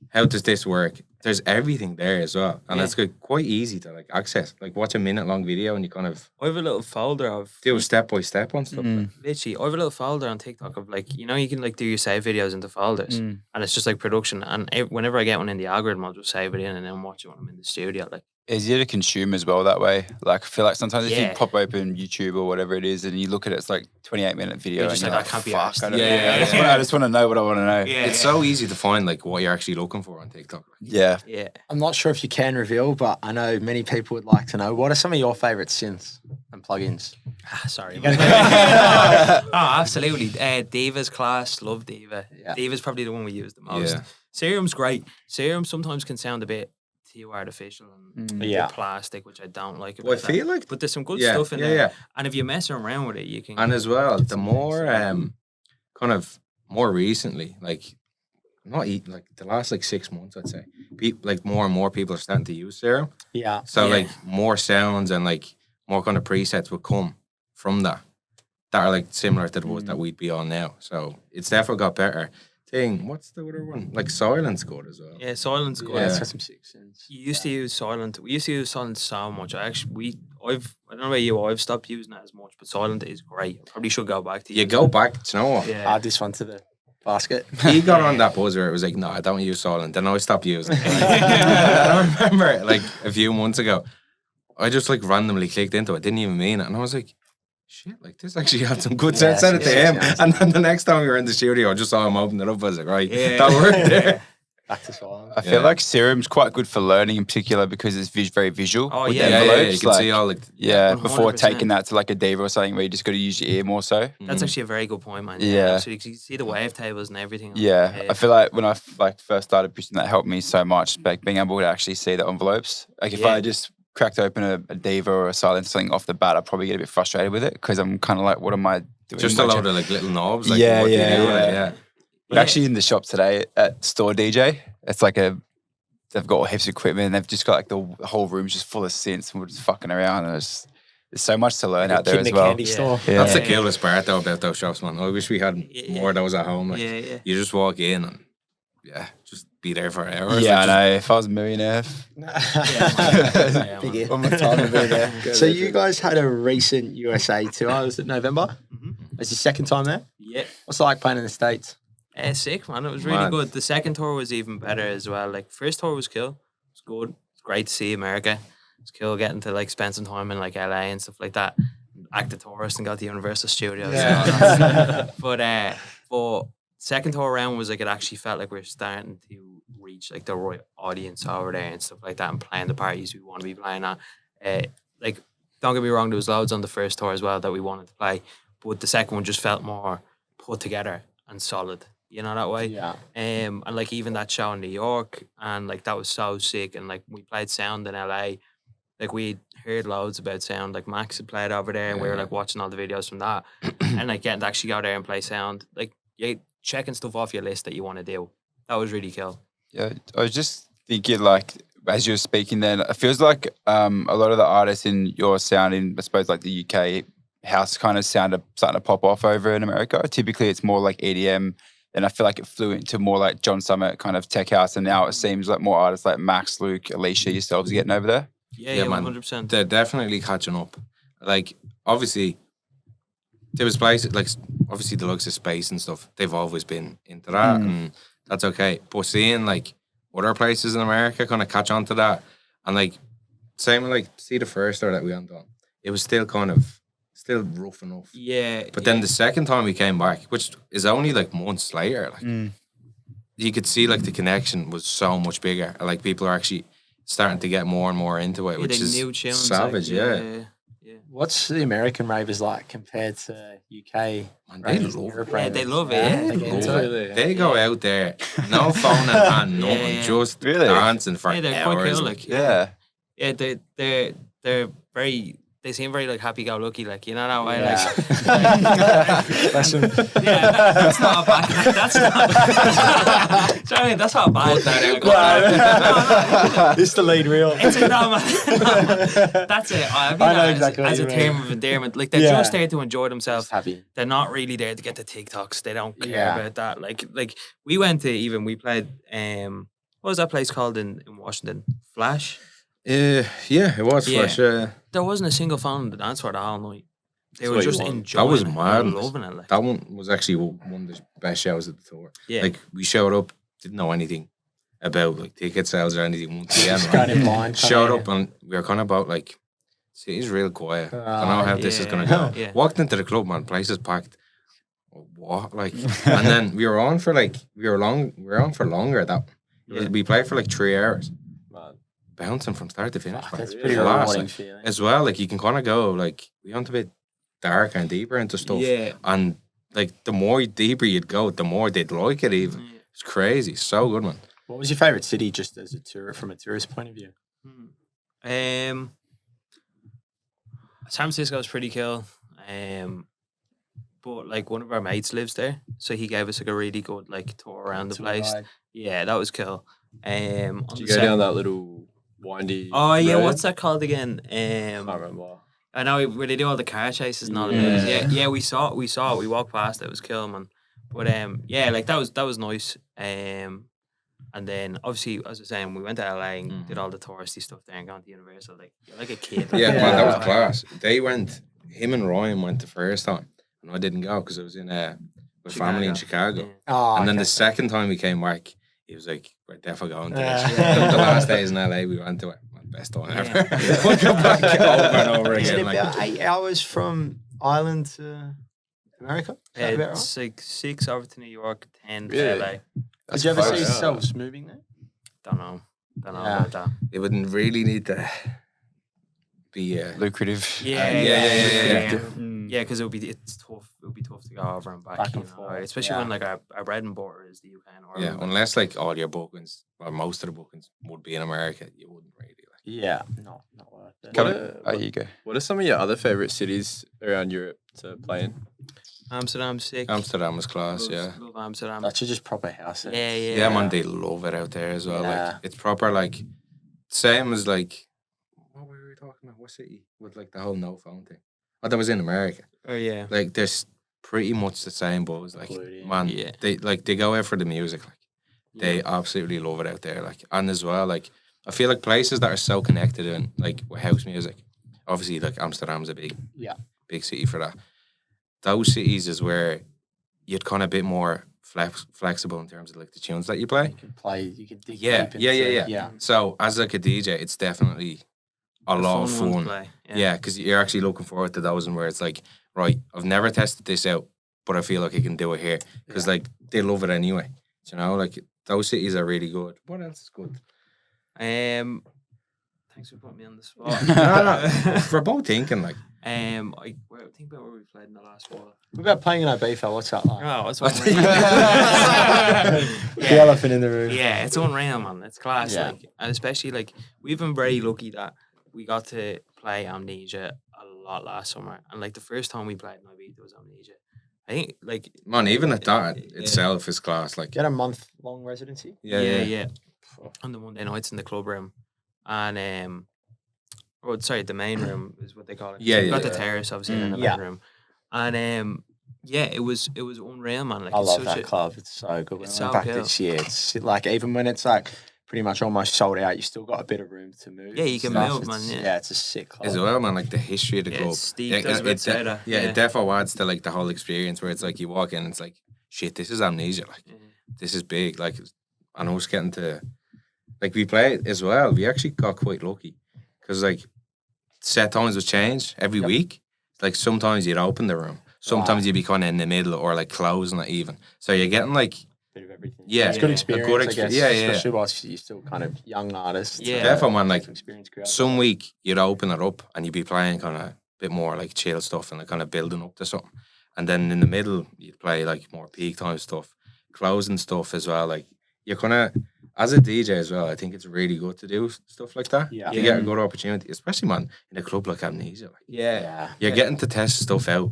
how does this work? there's everything there as well, and Yeah. it's quite easy to like access. Like watch a minute-long video, and you kind of I have a little folder of do a step-by-step on stuff. literally. I have a little folder on TikTok of like you can like do your save videos into folders, and it's just like production. And whenever I get one in the algorithm, I'll just save it in and then watch it when I'm in the studio. Like easier to consume as well that way. Like I feel like sometimes if you Yeah. pop open YouTube or whatever it is and you look at it, it's like 28-minute video. You're just and like, you're I can't be fuck, arsed. I don't Yeah, know. yeah, I just want to know what I want to know. yeah, It's so easy to find like what you're actually looking for on TikTok. Yeah. yeah. I'm not sure if you can reveal, but I know many people would like to know, what are some of your favourite synths and plugins? Sorry. Oh, absolutely. Diva's class. Love Diva. Yeah. Diva's probably the one we use the most. Yeah. Serum's great. Serum sometimes can sound a bit too artificial and Yeah. plastic, which I don't like. Well, I about feel that. like But there's some good yeah, stuff in yeah, there. yeah. And if you're messing around with it, you can. And as well, get the some more nice- kind of more recently, like like the last like 6 months, I'd say, like more and more people are starting to use Serum. Yeah. So Yeah. like more sounds and like more kind of presets will come from that are like similar to the ones that we'd be on now. So it's definitely got better. What's the other one? Like Silence good as well. Yeah, Silent's good. Yeah, Yeah. it's got some sick synths. You used to use Silent. We used to use Silent so much. I don't know about you. I've stopped using it as much, but Silent is great. I probably should go back to You using go it. back, do you know what? Yeah. Add this one to the basket. He got on that buzz where it was like, no, I don't use Silent. Then I stopped using it. I remember like a few months ago, I just like randomly clicked into it, didn't even mean it. And I was like, shit, like this actually had some good sense. Said it to him. And then the next time we were in the studio, I just saw him open it up. I was like, right, that worked there. Back to silence. I feel like Serum's quite good for learning in particular because it's very visual. Oh, with yeah. the Yeah, envelopes. you can see all like, Yeah, before 100%. taking that to like a diva or something where you just got to use your ear more so. That's actually a very good point, man. Yeah. So you can see the wavetables and everything. Yeah, I feel like when I first started producing, that helped me so much, like being able to actually see the envelopes. Like if Yeah. I just cracked open a diva or a silent something off the bat, I'd probably get a bit frustrated with it because I'm kind of like, what am I doing? just a load of like little knobs. Like, Yeah, what do you yeah, do with it? yeah. yeah. We're actually in the shop today at Store DJ. It's like they've got all heaps of equipment and they've just got like the whole room's just full of synths and we're just fucking around and there's so much to learn out there Kid as in a well. candy store. Yeah. That's the coolest part though about those shops, man. I wish we had more of those at home. Like, Yeah. you just walk in and just be there for hours. Yeah, I Like, know. If I was a millionaire, Yeah, Big man. hit. all my time would be there. So you guys had a recent USA tour. Was it November? Mhm. It's your second time there. Yeah. What's it like playing in the States? Sick, man. It was really Mad. good. The second tour was even better as well. Like first tour was cool. It was good. It's great to see America. It's cool getting to like spend some time in like LA and stuff like that. Act a tourist and go to Universal Studios. Yeah. But second tour around was like it actually felt like we are starting to reach like the right audience over there and stuff like that and playing the parties we want to be playing at. Like don't get me wrong, there was loads on the first tour as well that we wanted to play, but the second one just felt more put together and solid. You know that way? Yeah. And like even that show in New York, and like that was so sick. And like we played Sound in LA, like we heard loads about Sound. Like Max had played over there, and we were like watching all the videos from that, and like getting to actually go there and play Sound. Like checking stuff off your list that you want to do. That was really cool. Yeah, I was just thinking, like, as you were speaking then, it feels like a lot of the artists in your sound in, I suppose, like the UK house kind of sound are starting to pop off over in America. Typically, it's more like EDM, and I feel like it flew into more like John Summit kind of tech house, and now it seems like more artists like Max, Luke, Alicia, yourselves are getting over there. Yeah, man. 100%. They're definitely catching up. Like, obviously, there was places, like, obviously the likes of Space and stuff, they've always been into that, and that's okay. But seeing, like, other places in America kind of catch on to that, and, like, same with, like, see the first tour that we went on, it was still kind of, still rough enough. Yeah. But then the second time we came back, which is only, like, months later, like, you could see, like, the connection was so much bigger. Like, people are actually starting to get more and more into it, which they is new tunes, savage, like, yeah. What's the American ravers like compared to UK Man, they ravers? love Europe it. Yeah, ravers? they love it, yeah. They get into it. They go out there, no phone in hand, nothing, Yeah. just Really? dancing for Yeah, they're quite hours. cool, like, like, Yeah. Yeah, they're very. They seem very like happy-go-lucky, like you know that way. Yeah. Bless 'em. Like, yeah, that's not a bad. That's not. Sorry, that's not bad. It's the lead reel. It's a, no, man. That's it. I mean I know that exactly what as you a mean. term of endearment. Like they're Yeah. just there to enjoy themselves. Just happy. They're not really there to get the TikToks. They don't care Yeah. about that. Like we went to we played What was that place called in Washington? Flash? Yeah, it was Yeah. Flash. There wasn't a single fan on the dance floor the whole night. They That's were what you just want. enjoying That was it. They mad. were loving it. Like. That one was actually one of the best shows of the tour. Yeah. Like, we showed up, didn't know anything about like ticket sales or anything. Once again, Just going in blind. showed up and we were kind of about like, city's real quiet. Don't know how this is gonna go. Yeah. Walked into the club, man, place is packed. What? Like, and then we were on for longer. We played for like 3 hours. Man. Bouncing from start to finish. That's man. pretty Class, rewarding like, feeling. as well, like you can kind of go like we went a bit darker and deeper into stuff. Yeah. And like the more deeper you'd go, the more they'd like it even. Yeah. It's crazy. So good, man. What was your favourite city, just as from a tourist point of view? San Francisco was pretty cool. But like one of our mates lives there, so he gave us like a really good like tour around the place. Yeah, that was cool. On Did you the go down that little windy? Oh yeah, road? what's that called again? Can't remember. I know where they do all the car chases and all that. Yeah, we saw it. We walked past it. It was cool, man. But yeah, like that was nice. And then obviously, as I was saying, we went to LA and did all the touristy stuff there and gone to Universal. Like you're like a kid. Yeah, Yeah. man, that was class. Him and Ryan went the first time, and I didn't go because I was in with family in Chicago. Yeah. Oh, And then okay. the second time we came back, he was like, "We're definitely going to this." Yeah. The last days in LA, we went to it. Best time ever. Yeah. We'll go back over and over Is it again. about Like, 8 hours from Ireland to America? Is that about right? It's like 6 over to New York, 10 to Really? LA. Did you ever see close. yourselves moving there? Don't know Yeah. about that. it wouldn't really need to be. Lucrative. Yeah, Mm. yeah, because it's tough. It would be tough to go over and back, Back you and know, forth, especially yeah. when like our bread and butter is the UK and Yeah, Ireland. unless like all your bookings or most of the bookings would be in America, you wouldn't really. Like. Yeah, not worth it. Oh, you go. What are some of your other favorite cities around Europe to play in? Amsterdam's sick. Amsterdam was class, yeah. Love Amsterdam. That's just proper house. Yeah, yeah. Yeah, man, they love it out there as well. Yeah. Like it's proper, like same as like what were we talking about? What city with like the whole no phone thing? Oh, that was in America. Oh yeah. Like there's pretty much the same buzz. Like Including- man, Yeah. they go out for the music. Like they absolutely love it out there. Like and as well, like I feel like places that are so connected in like with house music. Obviously, like Amsterdam's a big city for that. Those cities is where you'd kind of a bit more flexible in terms of like the tunes that you play. You can play. You can dig Yeah, deep yeah, into- yeah. yeah. So as like a DJ, it's definitely a lot of one to fun. play. Yeah, because you're actually looking forward to those and where it's like, right, I've never tested this out, but I feel like I can do it here because like they love it anyway. You know, like those cities are really good. What else is good? Thanks for putting me on the spot. no, we're both thinking like. Think about where we played in the last while. What about playing in Ibiza? What's that like? Oh, it's What? unreal. The elephant in the room. Yeah, it's unreal, man. It's class. Yeah. Like, and especially like we've been very lucky that we got to play Amnesia a lot last summer. And like the first time we played in Ibiza was Amnesia. I think like Man, even at that Yeah. itself is class. Like, Get a month-long residency. yeah. On the Monday nights in the club room. And the main room is what they call it. Yeah, So we've yeah, got the yeah. terrace obviously in the Yeah. main room. And yeah, it was unreal, man. Like I it's love such that a, club. It's so good. When it's I went so back cool. this year, it's like even when it's like pretty much almost sold out, you still got a bit of room to move. Yeah, you and can stuff. move, It's- man, yeah. Yeah, it's a sick club. as well, man, like the history of the Yeah, club. it's deep, does a bit better, yeah, yeah. it definitely adds to like the whole experience where it's like you walk in and it's like, shit, this is Amnesia. Like, Yeah. this is big. Like, and I was getting to, like, we played as well. We actually got quite lucky because like set times would change every week. Like sometimes you'd open the room, sometimes you'd be kind of in the middle or like closing it even. So you're getting like, Bit of everything. Yeah. It's a good Yeah. experience. A good I guess, yeah. Especially whilst you're still kind of young artist. Yeah. definitely, man, like Experience crowd. some week you'd open it up and you'd be playing kind of a bit more like chill stuff and like kind of building up to something. And then in the middle, you'd play like more peak time stuff, closing stuff as well. Like you're kind of, as a DJ as well, I think it's really good to do stuff like that. Yeah. You get a good opportunity, especially, man, in a club like Amnesia. Like, Yeah. you're getting to test stuff out,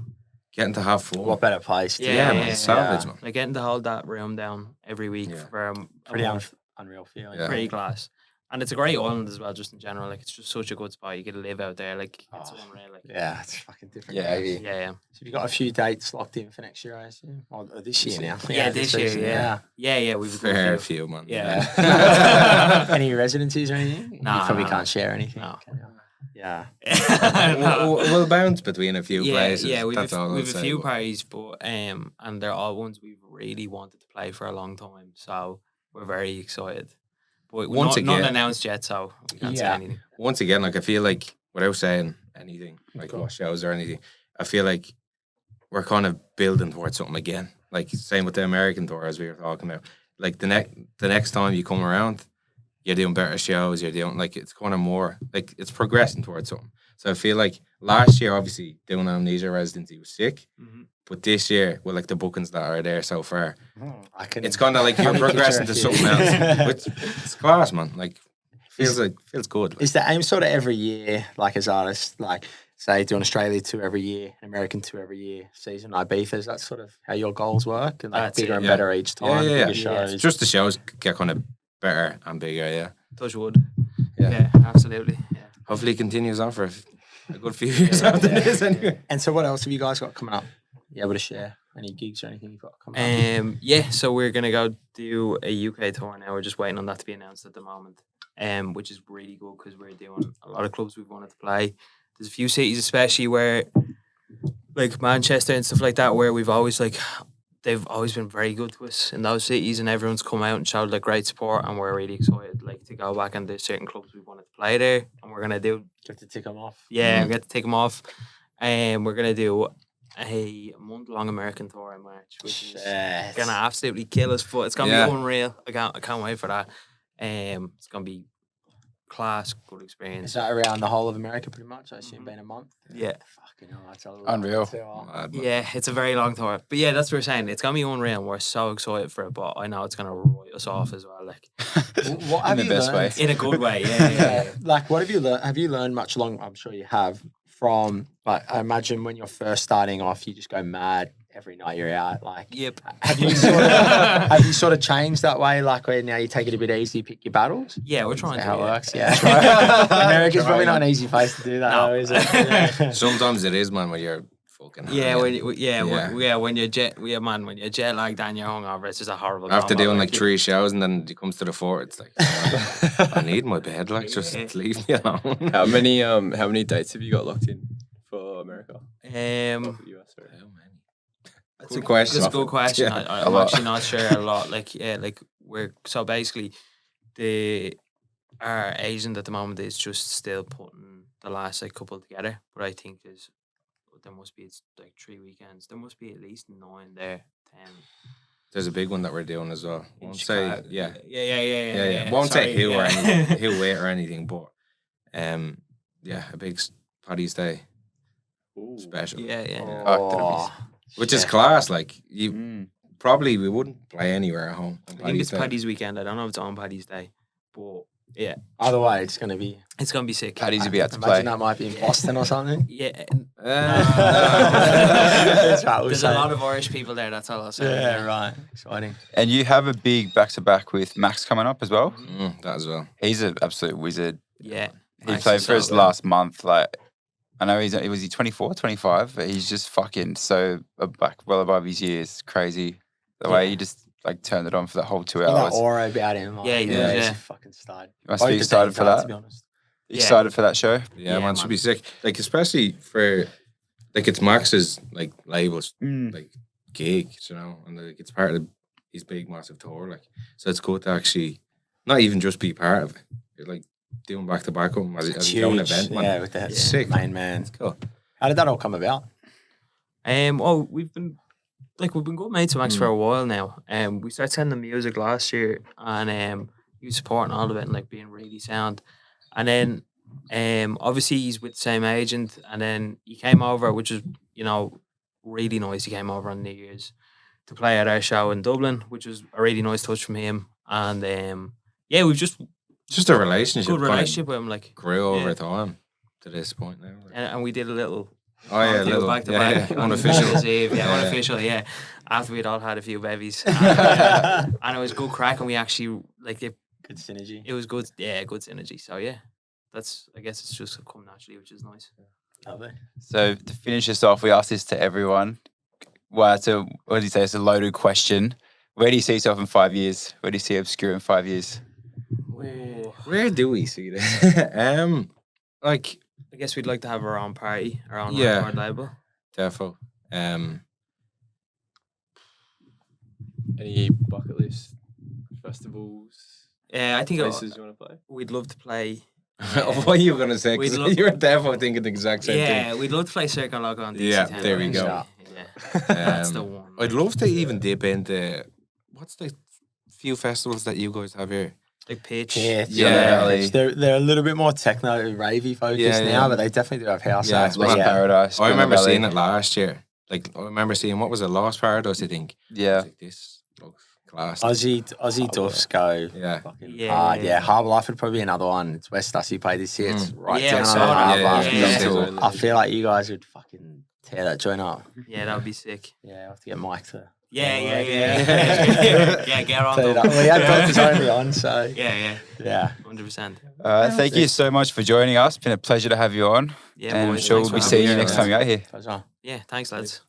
getting to have fun. What better place? to Yeah, do man, it? savage, man. Like getting to hold that room down every week Yeah. for Pretty a month, unreal feeling. Yeah. pretty class. And it's a great island as well, just in general. Like, it's just such a good spot. You get to live out there. Like, it's unreal. Like, yeah, it's fucking different. Yeah. yeah. So you got a few dates locked in for next year, I assume? Or this year now? Yeah, this year, season, yeah. We've got Fair few, man. Yeah. Any residencies or anything? Nah, you probably nah. can't share anything. No. Okay. Yeah. We'll bounce between a few places. Yeah, we've That's all I'll a say, few but- parties, but and they're all ones we've really wanted to play for a long time. So we're very excited. But Once not again- announced yet, so we can't say Yeah. anything. Once again, like I feel like without saying anything, like what shows or anything, I feel like we're kind of building towards something again. Like same with the American tour as we were talking about. Like the next time you come around, you're doing better shows. You're doing like it's kind of more like it's progressing towards something. So I feel like last year, obviously doing amnesia residency was sick, but this year with like the bookings that are there so far, it's kind of like you're progressing to something else. Which it's class, man. Like feels good. Like. Is the aim sort of every year, like as artists, like say do an Australia tour every year, an American tour every year, season Ibiza? Is that sort of how your goals work? And like That's bigger it, and yeah. better each time, Yeah. bigger shows. It's just the shows get kind of better and bigger. Yeah. Touch wood. Yeah. Yeah, absolutely. Yeah. Hopefully, it continues on for a good few years after this. Anyway. And so what else have you guys got coming up? You able to share any gigs or anything you've got coming up? Yeah, so we're gonna go do a UK tour now. We're just waiting on that to be announced at the moment. Which is really good because we're doing a lot of clubs we've wanted to play. There's a few cities, especially where, like Manchester and stuff like that, where we've always they've always been very good to us in those cities, and everyone's come out and showed like great support, and we're really excited like to go back, and there's certain clubs we wanted to play there, and we're gonna do. Get to tick them off. Yeah, we get to take them off, and we're gonna do a month-long American tour in March, which is Shit. gonna absolutely kill us, but it's gonna Yeah. be unreal. I can't wait for that. It's gonna be class, good Is experience. that around the whole of America pretty much? I assume being a month? Yeah. Fucking hell, that's a lot. Unreal. Mad, man. Yeah, it's a very long tour, but yeah, that's what we're saying. It's gonna be unreal, and we're so excited for it. But I know it's gonna write us off as well, like What have In the you best learned? way. in a good way. Yeah. Like, what have you learned? Have you learned much along? I'm sure you have. From like, I imagine when you're first starting off, you just go mad every night you're out. Like, Yep. have you sort of changed that way? Like, where now you take it a bit easy, pick your battles. Yeah, we're Is trying that to. how it Yeah. works. Yeah, America's probably not an easy place to do that, No. though, is it? Yeah. Sometimes it is, man, when you're fucking. Yeah, hungry. when you're when you're jet lagged and you're hungover, it's just a horrible. After combo, doing like 3 shows and then it comes to the 4th, it's like I need my bed. Like, just Yeah. leave me alone. How many dates have you got locked in for America? Or for US, sorry. How many? That's a question. That's a good question. Yeah, I'm lot. actually not sure a lot. Like, yeah, like we're so basically our agent at the moment is just still putting the last like couple together. But I think there must be it's like 3 weekends. There must be at least 9 there, 10. There's a big one that we're doing as well. in Won't say, Chicago. yeah. Yeah. Won't say Sorry, who or yeah. anything, who, where or anything, but yeah, a big Paddy's Day Ooh. special, Yeah. Oh, which is shit. class. Like probably we wouldn't play anywhere at home. on I think it's Day. Paddy's weekend. I don't know if it's on Paddy's Day, but yeah, Either way, it's going to be. it's gonna be sick. Paddy's will be out to Imagine play. that might be in Boston or something. Yeah, That's right, we'll there's say. a lot of Irish people there. That's all I'll say. Yeah, right. Exciting. And you have a big back-to-back with Max coming up as well. That as well. He's an absolute wizard. Yeah. He Max played is for us so good. last month. Like, I know was he 24, 25, but he's just fucking so well above his years. Crazy. The way he just like turned it on for the whole 2 Got hours. that aura about him. Like, Yeah, he he's does, a yeah. fucking stud. You must Both be the excited teams for are, that. To be honest. Excited for that show? Yeah, Yeah, man, should man. be sick. Like especially for like it's Max's like labels like gig, you know, and like it's part of his big massive tour. Like, so it's good to actually not even just be part of it. You're like doing back to back with him as It's his own huge. event, man. Yeah, with that Sick. main man. Cool. How did that all come about? Well, we've been good mates with Max for a while now. We started sending him music last year, and he was supporting all of it and like being really sound. And then, obviously he's with the same agent, and then he came over, which is really nice. He came over on New Year's to play at our show in Dublin, which was a really nice touch from him. And we've just Just a relationship. good kind of relationship with him, like, grew over Yeah. time to this point now. Like. and we did a little. Oh yeah, cocktail little back to yeah, back yeah, on unofficial. New Year's Eve, Yeah. unofficial, yeah. After we'd all had a few bevies, and it was good crack, and we actually like they Good synergy. It was good. Yeah, good synergy. So yeah, I guess it's just come naturally, which is nice. Lovely. So to finish this off, we ask this to everyone. Well, what do you say? It's a loaded question. Where do you see yourself in 5 years? Where do you see OBSKÜR in 5 years? Where do we see that? Like, I guess we'd like to have our own party, our own Yeah. record label. defo. Any bucket list festivals, Yeah, I think places you want to play? we'd love to play. What are you gonna say? 'Cause We'd love- you were defo thinking the exact same Yeah, thing. we'd love to play Circle Loco on DC Yeah, 10. there we go. Yeah, that's the one. I'd love to even dip into what's the few festivals that you guys have here. Like Pitch. Yeah, Yeah. They're a little bit more techno ravey focused Yeah, now, yeah. but they definitely do have house Yeah, acts. Lost But yeah, Paradise. I remember Valley. seeing it last year. Like I remember seeing what was it, Lost Paradise, I think. I Yeah. was like, this looks class. Aussie Duffs go Yeah. fucking Yeah. hard. Yeah, Harbour Life would probably be another one. It's where Stussy played this year. It's right Yeah, I down on saw the that. harbour. Yeah. I feel like you guys would fucking tear that joint up. Yeah, that would be sick. Yeah, I have to get Mike to. Yeah, Yeah. yeah, get on. Play it up. Well, he had Doctors Only on, so Yeah, 100%. Thank you so much for joining us. It's been a pleasure to have you on. Yeah, and I'm boys, sure thanks we'll be for seeing you having me. next time you're out here. Pleasure. Yeah, thanks, lads.